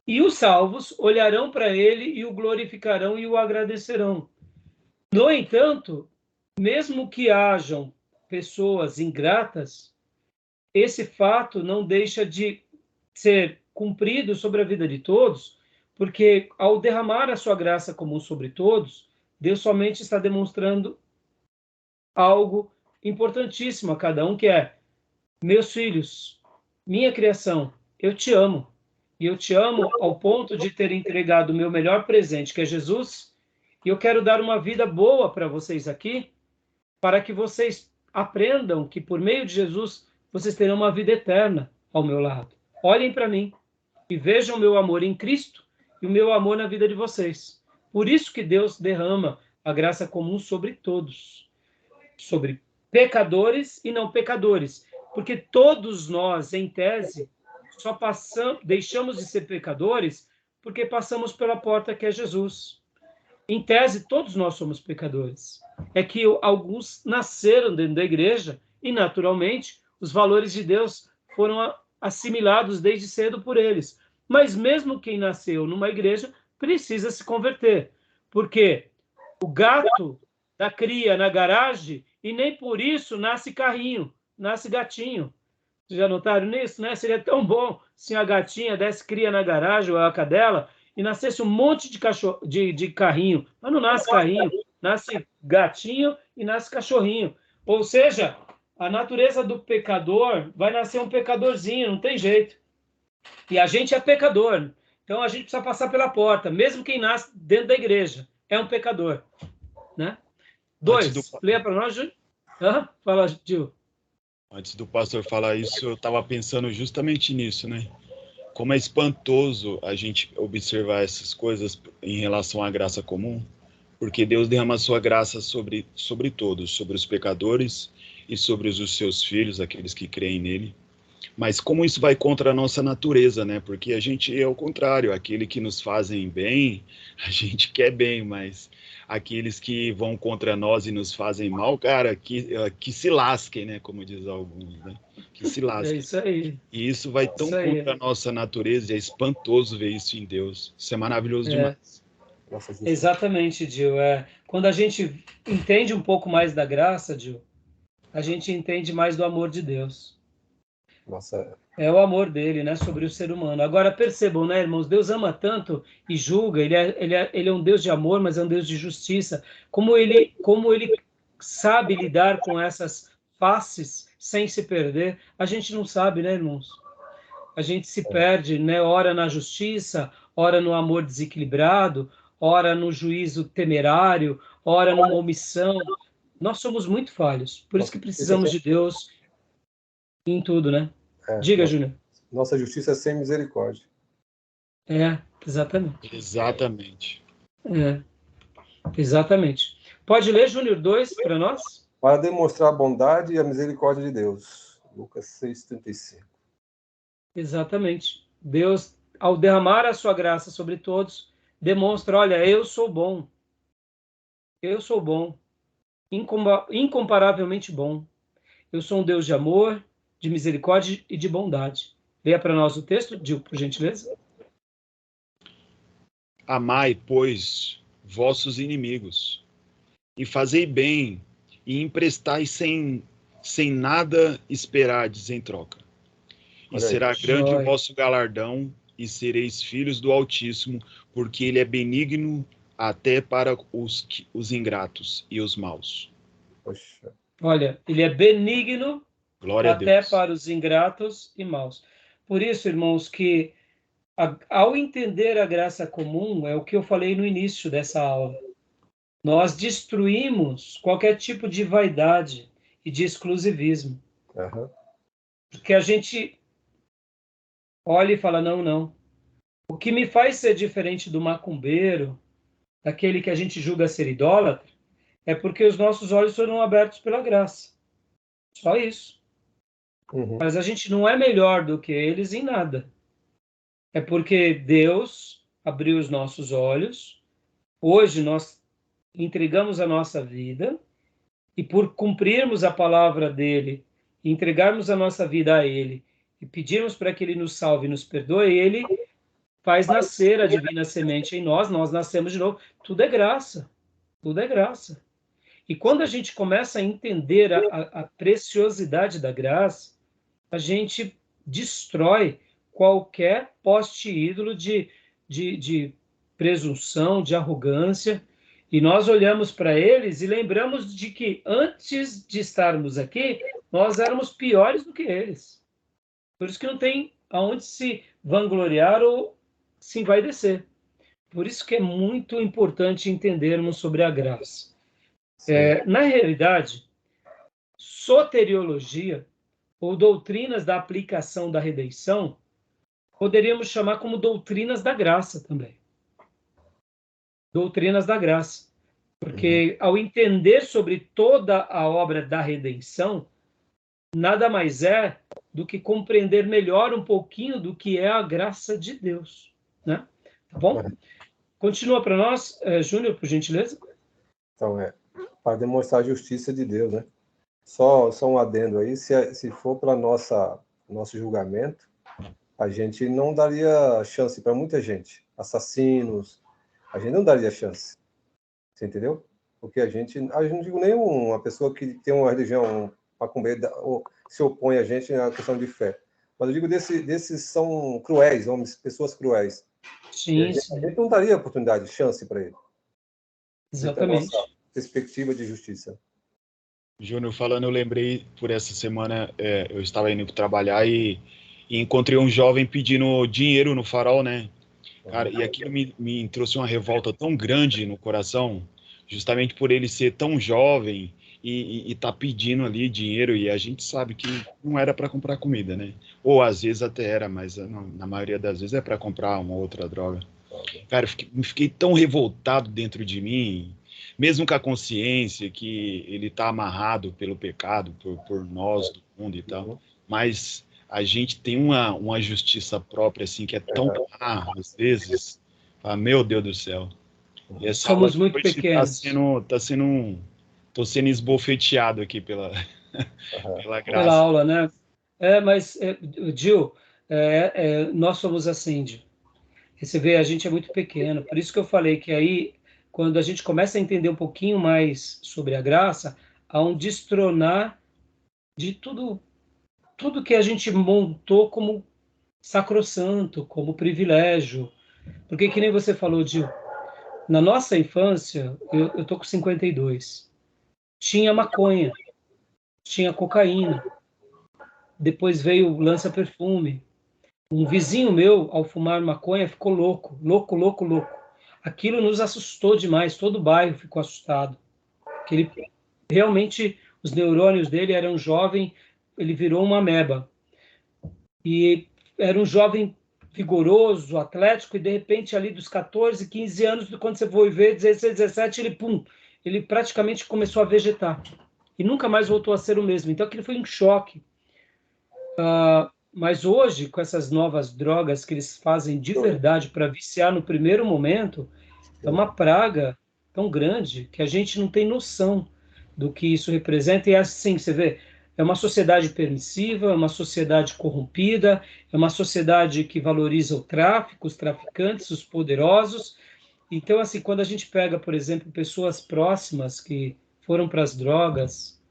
e os salvos olharão para ele e o glorificarão e o agradecerão. No entanto, mesmo que hajam pessoas ingratas, esse fato não deixa de ser cumprido sobre a vida de todos, porque ao derramar a sua graça comum sobre todos, Deus somente está demonstrando algo importantíssimo a cada um, que é: meus filhos, minha criação, eu te amo. E eu te amo ao ponto de ter entregado o meu melhor presente, que é Jesus, e eu quero dar uma vida boa para vocês aqui, para que vocês aprendam que por meio de Jesus vocês terão uma vida eterna ao meu lado. Olhem para mim e vejam o meu amor em Cristo e o meu amor na vida de vocês. Por isso que Deus derrama a graça comum sobre todos, sobre pecadores e não pecadores, porque todos nós, em tese, só deixamos de ser pecadores porque passamos pela porta que é Jesus. Em tese, todos nós somos pecadores. É que alguns nasceram dentro da igreja e, naturalmente, os valores de Deus foram assimilados desde cedo por eles. Mas mesmo quem nasceu numa igreja precisa se converter, porque o gato dá cria na garagem e nem por isso nasce carrinho, nasce gatinho. Vocês já notaram nisso, né? Seria tão bom se a gatinha desse cria na garagem ou a cadela e nascesse um monte de carrinho. Mas não nasce carrinho, nasce gatinho e nasce cachorrinho. Ou seja, a natureza do pecador vai nascer um pecadorzinho, não tem jeito. E a gente é pecador. Então a gente precisa passar pela porta, mesmo quem nasce dentro da igreja é um pecador, né? 2, leia para nós, Júlio. Fala, Gil. Antes do pastor falar isso, eu estava pensando justamente nisso, né? Como é espantoso a gente observar essas coisas em relação à graça comum, porque Deus derrama a sua graça sobre todos, sobre os pecadores e sobre os seus filhos, aqueles que creem nele. Mas como isso vai contra a nossa natureza, né? Porque a gente é o contrário, aquele que nos fazem bem, a gente quer bem, mas aqueles que vão contra nós e nos fazem mal, cara, que se lasquem, né? Como diz alguns, né? Que se lasquem. É isso aí. E isso vai tão contra a nossa natureza, e é espantoso ver isso em Deus. Isso é maravilhoso demais. Exatamente, Gil. Quando a gente entende um pouco mais da graça, Gil, a gente entende mais do amor de Deus. Nossa. É o amor dele, né, sobre o ser humano. Agora percebam, né, irmãos, Deus ama tanto e julga. Ele é um Deus de amor, mas é um Deus de justiça. Como ele sabe lidar com essas faces sem se perder, a gente não sabe, né, irmãos? A gente se perde, né? Ora na justiça, ora no amor desequilibrado, ora no juízo temerário, ora numa omissão. Nós somos muito falhos. Por isso que precisamos de Deus em tudo, né? Diga, Júnior. Nossa justiça é sem misericórdia. Exatamente. Exatamente. Pode ler, Júnior, 2 para nós? Para demonstrar a bondade e a misericórdia de Deus. Lucas 6,35. Exatamente. Deus, ao derramar a sua graça sobre todos, demonstra, olha, eu sou bom. Eu sou bom. Incomparavelmente bom. Eu sou um Deus de amor, de misericórdia e de bondade. Leia para nós o texto, Gil, por gentileza. Amai, pois, vossos inimigos, e fazei bem, e emprestai sem sem nada esperardes em troca. E Olha aí. será grande o Joia. vosso galardão, e sereis filhos do Altíssimo, porque ele é benigno até para os ingratos e os maus. Poxa. Olha, ele é benigno Glória a até Deus. para os ingratos e maus. Por isso, irmãos, que ao entender a graça comum, é o que eu falei no início dessa aula, nós destruímos qualquer tipo de vaidade e de exclusivismo. Aham. Porque a gente olha e fala, não, não. O que me faz ser diferente do macumbeiro, daquele que a gente julga ser idólatra, é porque os nossos olhos foram abertos pela graça. Só isso. Uhum. Mas a gente não é melhor do que eles em nada. É porque Deus abriu os nossos olhos. Hoje nós entregamos a nossa vida e por cumprirmos a palavra dele, entregarmos a nossa vida a ele e pedirmos para que ele nos salve e nos perdoe, ele faz nascer a divina semente em nós, nós nascemos de novo. Tudo é graça. Tudo é graça. E quando a gente começa a entender a preciosidade da graça, a gente destrói qualquer poste ídolo de presunção, de arrogância, e nós olhamos para eles e lembramos de que antes de estarmos aqui, nós éramos piores do que eles. Por isso que não tem aonde se vangloriar ou se envaidecer. Por isso que é muito importante entendermos sobre a graça. Na realidade, soteriologia, ou doutrinas da aplicação da redenção, poderíamos chamar como doutrinas da graça também. Doutrinas da graça. Porque ao entender sobre toda a obra da redenção, nada mais é do que compreender melhor um pouquinho do que é a graça de Deus. Né? Tá bom? Continua para nós, Júnior, por gentileza. Então, para demonstrar a justiça de Deus, né? Só um adendo aí, se for para nosso julgamento, a gente não daria chance para muita gente. Assassinos, a gente não daria chance. Você entendeu? Porque a gente não digo nem uma pessoa que tem uma religião macumbeira ou se opõe a gente na questão de fé. Mas eu digo desses são cruéis, homens, pessoas cruéis. Sim, a gente não daria oportunidade, chance para ele. Exatamente. Então, nossa perspectiva de justiça. Júnior, falando, eu lembrei, por essa semana, eu estava indo trabalhar e encontrei um jovem pedindo dinheiro no farol, né? Cara, e aquilo me trouxe uma revolta tão grande no coração, justamente por ele ser tão jovem e tá pedindo ali dinheiro, e a gente sabe que não era para comprar comida, né? Ou às vezes até era, mas na maioria das vezes é para comprar uma outra droga. Cara, eu fiquei tão revoltado dentro de mim, mesmo com a consciência que ele tá amarrado pelo pecado, por nós do mundo e tal, mas a gente tem uma justiça própria, assim, que é tão às vezes, meu Deus do céu. E essa Somos aula muito pequenos. Tô sendo esbofeteado aqui pela Pela graça. aula, né? Mas, Gil, nós somos assim, Gil. Você vê, a gente é muito pequeno. Por isso que eu falei que aí, quando a gente começa a entender um pouquinho mais sobre a graça, há um destronar de tudo que a gente montou como sacrossanto, como privilégio. Porque que nem você falou, Gil, na nossa infância, eu tô com 52, tinha maconha, tinha cocaína, depois veio o lança-perfume. Um vizinho meu, ao fumar maconha, ficou louco. Aquilo nos assustou demais, todo o bairro ficou assustado. Porque ele realmente, os neurônios dele eram jovem, ele virou uma ameba. E era um jovem vigoroso, atlético, e de repente ali dos 14, 15 anos, quando você foi ver, 16, 17, ele praticamente começou a vegetar. E nunca mais voltou a ser o mesmo. Então aquilo foi um choque. Mas hoje, com essas novas drogas que eles fazem de verdade para viciar no primeiro momento, é uma praga tão grande que a gente não tem noção do que isso representa. E é assim, você vê, é uma sociedade permissiva, é uma sociedade corrompida, é uma sociedade que valoriza o tráfico, os traficantes, os poderosos. Então, assim, quando a gente pega, por exemplo, pessoas próximas que foram para as drogas,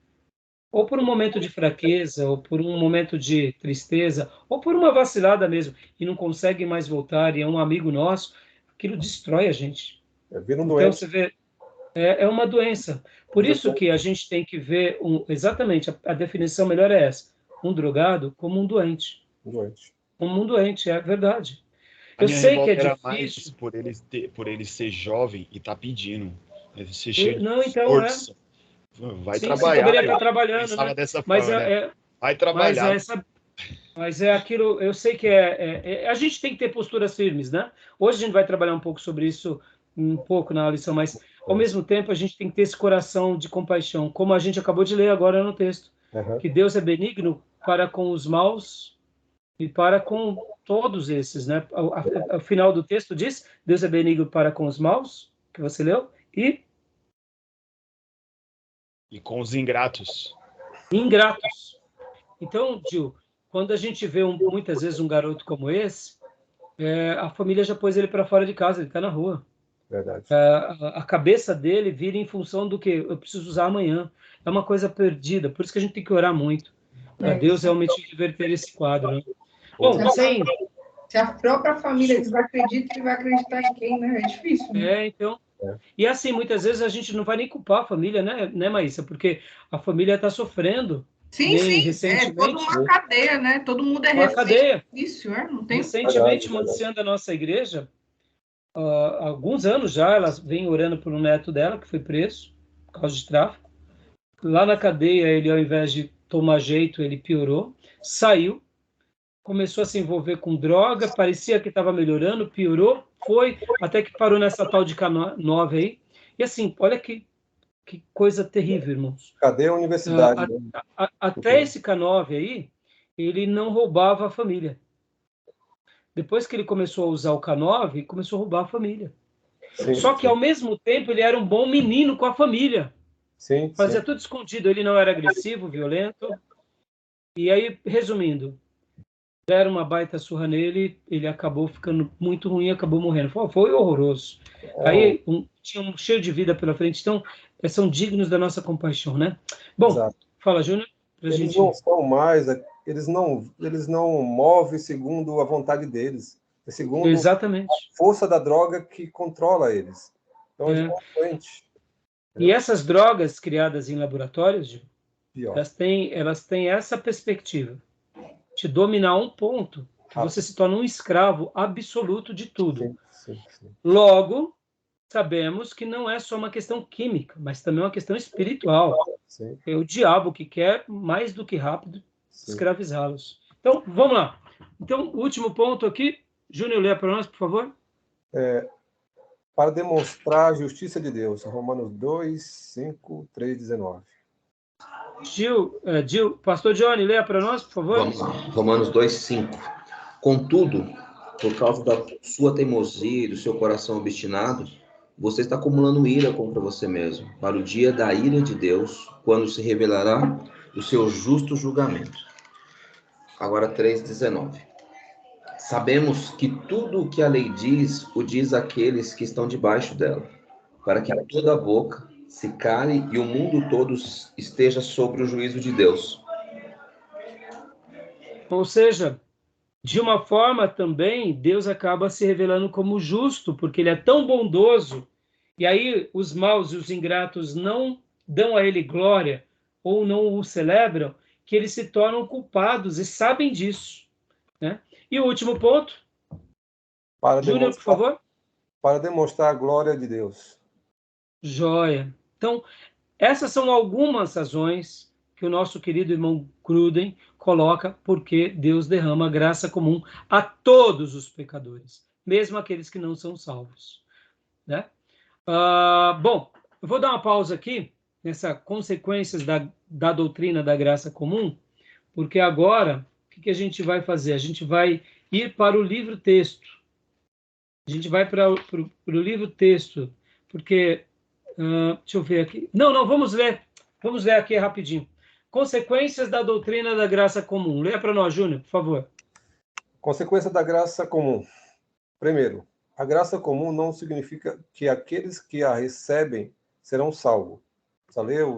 ou por um momento de fraqueza, ou por um momento de tristeza, ou por uma vacilada mesmo, e não consegue mais voltar, e é um amigo nosso, aquilo destrói a gente. Vira um Então, doente. você vê, é uma doença. Por isso que a gente tem que ver, exatamente, a definição melhor é essa, um drogado como um doente. Doente. Como um doente, é verdade. A Eu minha sei que é revolta era mais difícil. por ele ser jovem e tá pedindo. Ser cheio de Não, então, esforço. Vai sim, você trabalhar. poderia Eu estar trabalhando, pensava né? dessa Mas forma, né? Vai mas trabalhar. mas é aquilo, eu sei que a gente tem que ter posturas firmes, né? Hoje a gente vai trabalhar um pouco sobre isso, um pouco na lição, mas ao mesmo tempo a gente tem que ter esse coração de compaixão, como a gente acabou de ler agora no texto, que Deus é benigno para com os maus e para com todos esses, né? Ao final do texto diz, Deus é benigno para com os maus, que você leu, e com os ingratos. ingratos. Então, Gil, quando a gente vê muitas vezes um garoto como esse, a família já pôs ele para fora de casa, ele está na rua. Verdade. A cabeça dele vira em função do que eu preciso usar amanhã. É uma coisa perdida, por isso que a gente tem que orar muito, para Deus realmente reverter esse quadro. Né? Bom, se a própria família desacredita, ele vai acreditar em quem, né? É difícil, né? Então. E assim, muitas vezes a gente não vai nem culpar a família, né, Maísa? Porque a família está sofrendo. Sim, sim. Recentemente, toda uma cadeia, né? Todo mundo é uma cadeia. Difícil, não tem. Recentemente, uma anciã da nossa igreja, há alguns anos já, ela vem orando por um neto dela que foi preso por causa de tráfico. Lá na cadeia, ele, ao invés de tomar jeito, ele piorou, saiu, começou a se envolver com droga, parecia que estava melhorando, piorou, foi, até que parou nessa tal de K9 aí. E assim, olha que coisa terrível, irmãos. Cadê a universidade? Até esse K9 aí, ele não roubava a família. Depois que ele começou a usar o K9, começou a roubar a família. Sim, só que, ao mesmo tempo, ele era um bom menino com a família. Sim, fazia tudo escondido, ele não era agressivo, violento. E aí, resumindo, deram uma baita surra nele, ele acabou ficando muito ruim, acabou morrendo. Foi horroroso. Aí, tinha um cheio de vida pela frente, então, são dignos da nossa compaixão, né? Bom, exato. Fala, Júnior. Eles não são mais, eles não movem segundo a vontade deles, é segundo exatamente a força da droga que controla eles. Então, a gente é doente. E essas drogas criadas em laboratórios, elas têm essa perspectiva, te dominar a um ponto que você se torna um escravo absoluto de tudo. Sim. Logo, sabemos que não é só uma questão química, mas também uma questão espiritual. Sim. É o diabo que quer, mais do que rápido, escravizá-los. Então, vamos lá. Então, o último ponto aqui, Júnior, lê para nós, por favor. Para demonstrar a justiça de Deus, Romanos 2, 5, 3, 19. Gil, Pastor Johnny, leia para nós, por favor. Vamos lá, Romanos 2, 5. Contudo, por causa da sua teimosia e do seu coração obstinado, você está acumulando ira contra você mesmo, para o dia da ira de Deus, quando se revelará o seu justo julgamento. Agora 3:19. Sabemos que tudo o que a lei diz, o diz àqueles que estão debaixo dela, para que toda a boca se cale e o mundo todo esteja sobre o juízo de Deus. Ou seja, de uma forma também, Deus acaba se revelando como justo, porque ele é tão bondoso, e aí os maus e os ingratos não dão a ele glória, ou não o celebram, que eles se tornam culpados e sabem disso. Né? E o último ponto, Júnior, por favor. Para demonstrar a glória de Deus. Joia. Então, essas são algumas razões que o nosso querido irmão Gruden coloca porque Deus derrama graça comum a todos os pecadores, mesmo aqueles que não são salvos. Né? Bom, eu vou dar uma pausa aqui nessas consequências da doutrina da graça comum, porque agora, o que a gente vai fazer? A gente vai ir para o livro-texto. A gente vai para o livro-texto, porque... deixa eu ver aqui. Não, vamos ler aqui rapidinho. Consequências da doutrina da graça comum. Leia para nós, Júnior, por favor. Consequência da graça comum. Primeiro, a graça comum não significa que aqueles que a recebem serão salvos.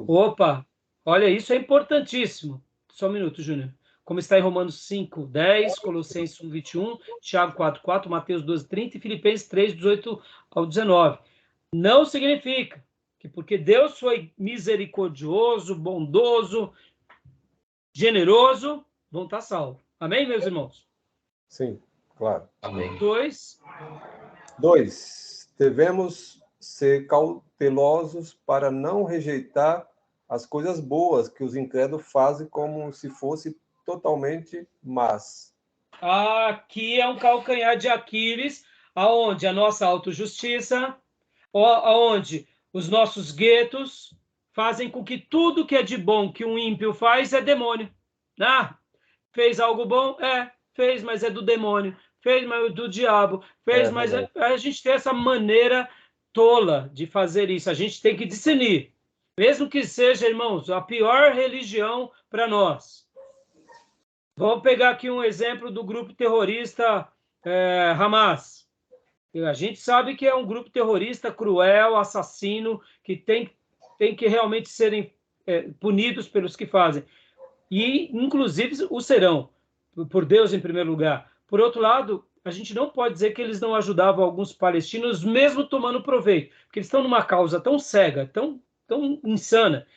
Opa, Olha, isso é importantíssimo. Só um minuto, Júnior. Como está em Romanos 5, 10, Colossenses 1, 21, Tiago 4, 4, Mateus 12, 30 e Filipenses 3, 18 ao 19. Não significa que porque Deus foi misericordioso, bondoso, generoso, vão estar salvos. Amém, meus irmãos? Sim, claro. Amém. 2. Devemos ser cautelosos para não rejeitar as coisas boas que os incrédulos fazem como se fosse totalmente más. Aqui é um calcanhar de Aquiles, aonde a nossa autojustiça, aonde os nossos guetos fazem com que tudo que é de bom que um ímpio faz é demônio. Ah, fez algo bom? Fez, mas é do demônio. Fez, mas é do diabo. Fez, mas a gente tem essa maneira tola de fazer isso. A gente tem que discernir. Mesmo que seja, irmãos, a pior religião para nós. Vamos pegar aqui um exemplo do grupo terrorista Hamas. A gente sabe que é um grupo terrorista cruel, assassino, que tem que realmente serem punidos pelos que fazem. E, inclusive, o serão, por Deus em primeiro lugar. Por outro lado, a gente não pode dizer que eles não ajudavam alguns palestinos, mesmo tomando proveito, porque eles estão numa causa tão cega, tão insana,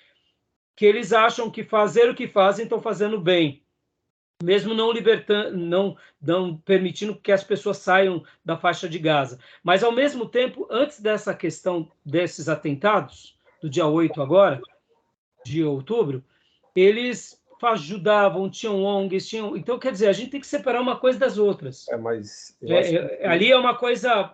que eles acham que fazer o que fazem estão fazendo bem, mesmo não libertando, não permitindo que as pessoas saiam da faixa de Gaza. Mas, ao mesmo tempo, antes dessa questão desses atentados, do dia 8 agora, de outubro, eles ajudavam, tinham ONGs, Então, quer dizer, a gente tem que separar uma coisa das outras. Mas ali é uma coisa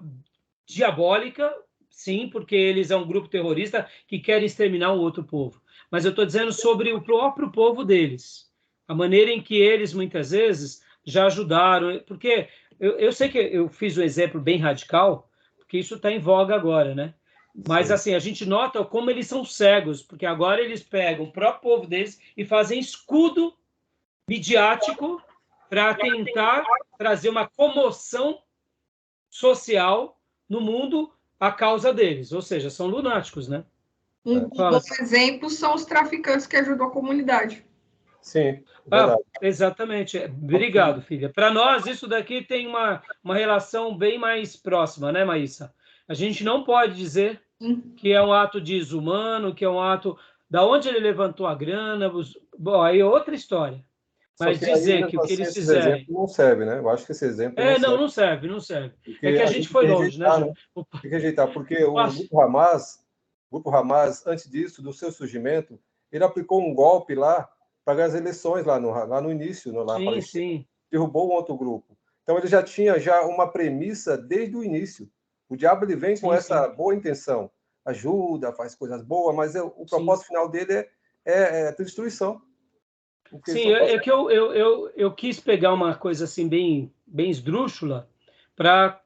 diabólica, sim, porque eles é um grupo terrorista que quer exterminar um outro povo. Mas eu estou dizendo sobre o próprio povo deles. A maneira em que eles, muitas vezes, já ajudaram. Porque eu sei que eu fiz um exemplo bem radical, porque isso está em voga agora, né? Mas, assim, a gente nota como eles são cegos, porque agora eles pegam o próprio povo deles e fazem escudo midiático para tentar trazer uma comoção social no mundo à causa deles. Ou seja, são lunáticos, né? Um bom exemplo são os traficantes que ajudam a comunidade. Sim, verdade. Exatamente. Obrigado, filha. Para nós, isso daqui tem uma relação bem mais próxima, né, Maísa? A gente não pode dizer que é um ato desumano, que é um ato... Da onde ele levantou a grana... Bom, aí é outra história. Mas dizer que o que eles fizerem... não serve, né? Eu acho que esse exemplo não serve. Porque é que a gente foi longe, né, Ju? Tem que rejeitar, porque o grupo Hamas, antes disso, do seu surgimento, ele aplicou um golpe lá para as eleições lá no início, Sim. Derrubou um outro grupo. Então ele já tinha uma premissa desde o início. O diabo ele vem com essa boa intenção, ajuda, faz coisas boas, mas o propósito final dele é destruição. Sim, é que eu quis pegar uma coisa assim bem esdrúxula para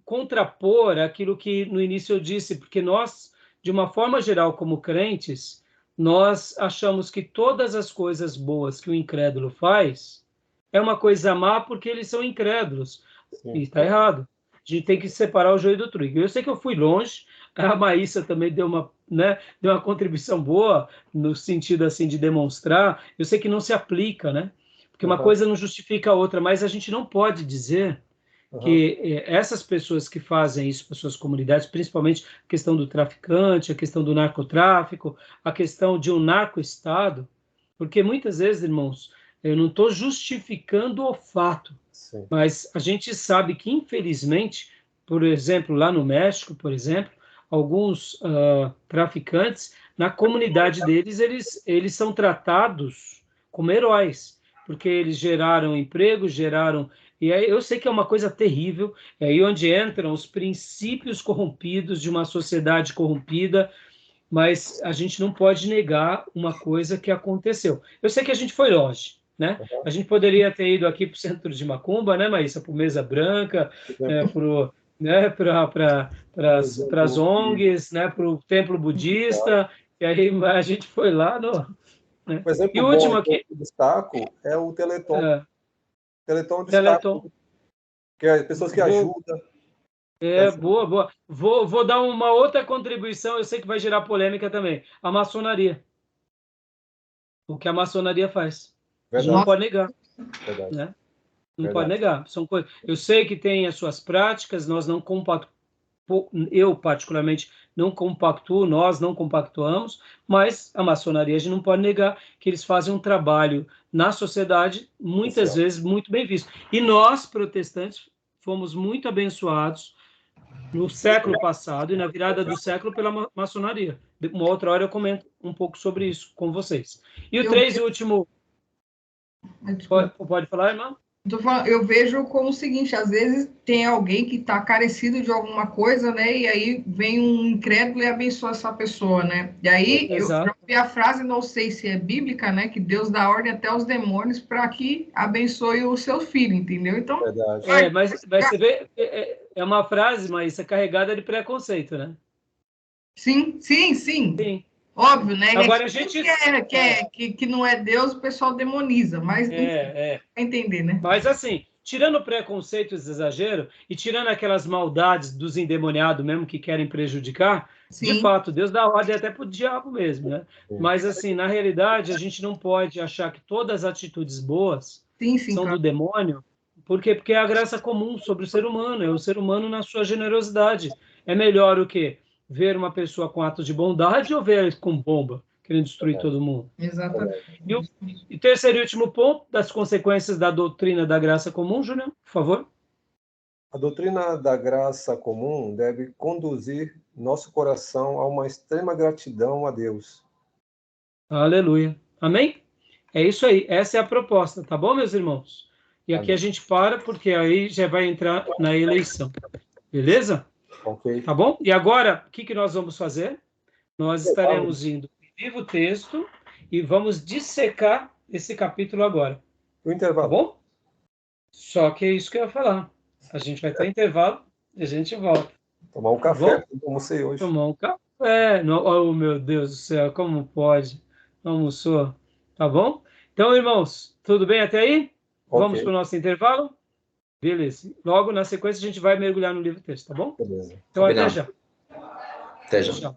contrapor aquilo que no início eu disse, porque nós, de uma forma geral, como crentes, nós achamos que todas as coisas boas que o incrédulo faz é uma coisa má porque eles são incrédulos. Sim. E está errado. A gente tem que separar o joio do trigo. Eu sei que eu fui longe, a Maísa também deu uma contribuição boa no sentido assim de demonstrar. Eu sei que não se aplica, né? Porque uma coisa não justifica a outra, mas a gente não pode dizer que essas pessoas que fazem isso para suas comunidades, principalmente a questão do traficante, a questão do narcotráfico, a questão de um narco-estado, porque muitas vezes, irmãos, eu não estou justificando o fato, mas a gente sabe que, infelizmente, por exemplo, lá no México, por exemplo, alguns traficantes, na comunidade deles, eles são tratados como heróis, porque eles geraram emprego, E aí eu sei que é uma coisa terrível, é aí onde entram os princípios corrompidos de uma sociedade corrompida, mas a gente não pode negar uma coisa que aconteceu. Eu sei que a gente foi longe, né? A gente poderia ter ido aqui para o centro de Macumba, né, Maísa? Para o Mesa Branca, para as ONGs, né, para o templo budista, e aí a gente foi lá no... Né? Por exemplo, e o último aqui... que eu destaco é o Teleton. Teleton, que é pessoas que ajudam. Boa. Vou dar uma outra contribuição, eu sei que vai gerar polêmica também. A maçonaria. o que a maçonaria faz. A gente Verdade. não pode negar, Verdade. né? Não Verdade. pode negar. São coisas. Eu sei que tem as suas práticas, nós não compactuamos, eu particularmente não compactuo, nós não compactuamos, mas a maçonaria a gente não pode negar que eles fazem um trabalho na sociedade muitas vezes muito bem visto. E nós, protestantes, fomos muito abençoados no século passado e na virada do século pela maçonaria. Uma outra hora eu comento um pouco sobre isso com vocês. E o 3 e último... Pode falar, irmão? Eu vejo como o seguinte, às vezes tem alguém que está carecido de alguma coisa, né? E aí vem um incrédulo e abençoa essa pessoa, né? E aí eu já vi a frase, não sei se é bíblica, né? Que Deus dá ordem até aos demônios para que abençoe o seu filho, entendeu? Então, mas você vê, é uma frase, mas isso é carregada de preconceito, né? Sim. Óbvio, né? Agora a gente que não é Deus, o pessoal demoniza, mas vai entender, né? Mas assim, tirando o preconceito e os exageros, e tirando aquelas maldades dos endemoniados mesmo que querem prejudicar, de fato, Deus dá ordem até para o diabo mesmo, né? Mas assim, na realidade, a gente não pode achar que todas as atitudes boas são do demônio. Por quê? Porque é a graça comum sobre o ser humano, é o ser humano na sua generosidade. É melhor o quê? Ver uma pessoa com atos de bondade ou ver com bomba, querendo destruir todo mundo? Exatamente. E terceiro e último ponto, das consequências da doutrina da graça comum, Júnior, por favor. A doutrina da graça comum deve conduzir nosso coração a uma extrema gratidão a Deus. Aleluia. Amém? É isso aí. Essa é a proposta, tá bom, meus irmãos? E aqui Amém. a gente para, porque aí já vai entrar na eleição. Beleza? Ok. Tá bom? E agora, o que nós vamos fazer? Nós estaremos indo vivo o texto e vamos dissecar esse capítulo agora. O intervalo. Tá bom? Só que é isso que eu ia falar. A gente vai ter intervalo e a gente volta. Tomar um café, como almocei hoje. Tomar um café. Oh, meu Deus do céu, como pode? Não almoçou. Tá bom? Então, irmãos, tudo bem até aí? Vamos para o nosso intervalo? Beleza. Logo, na sequência, a gente vai mergulhar no livro texto, tá bom? Beleza. Então, até já. Até já. Tchau.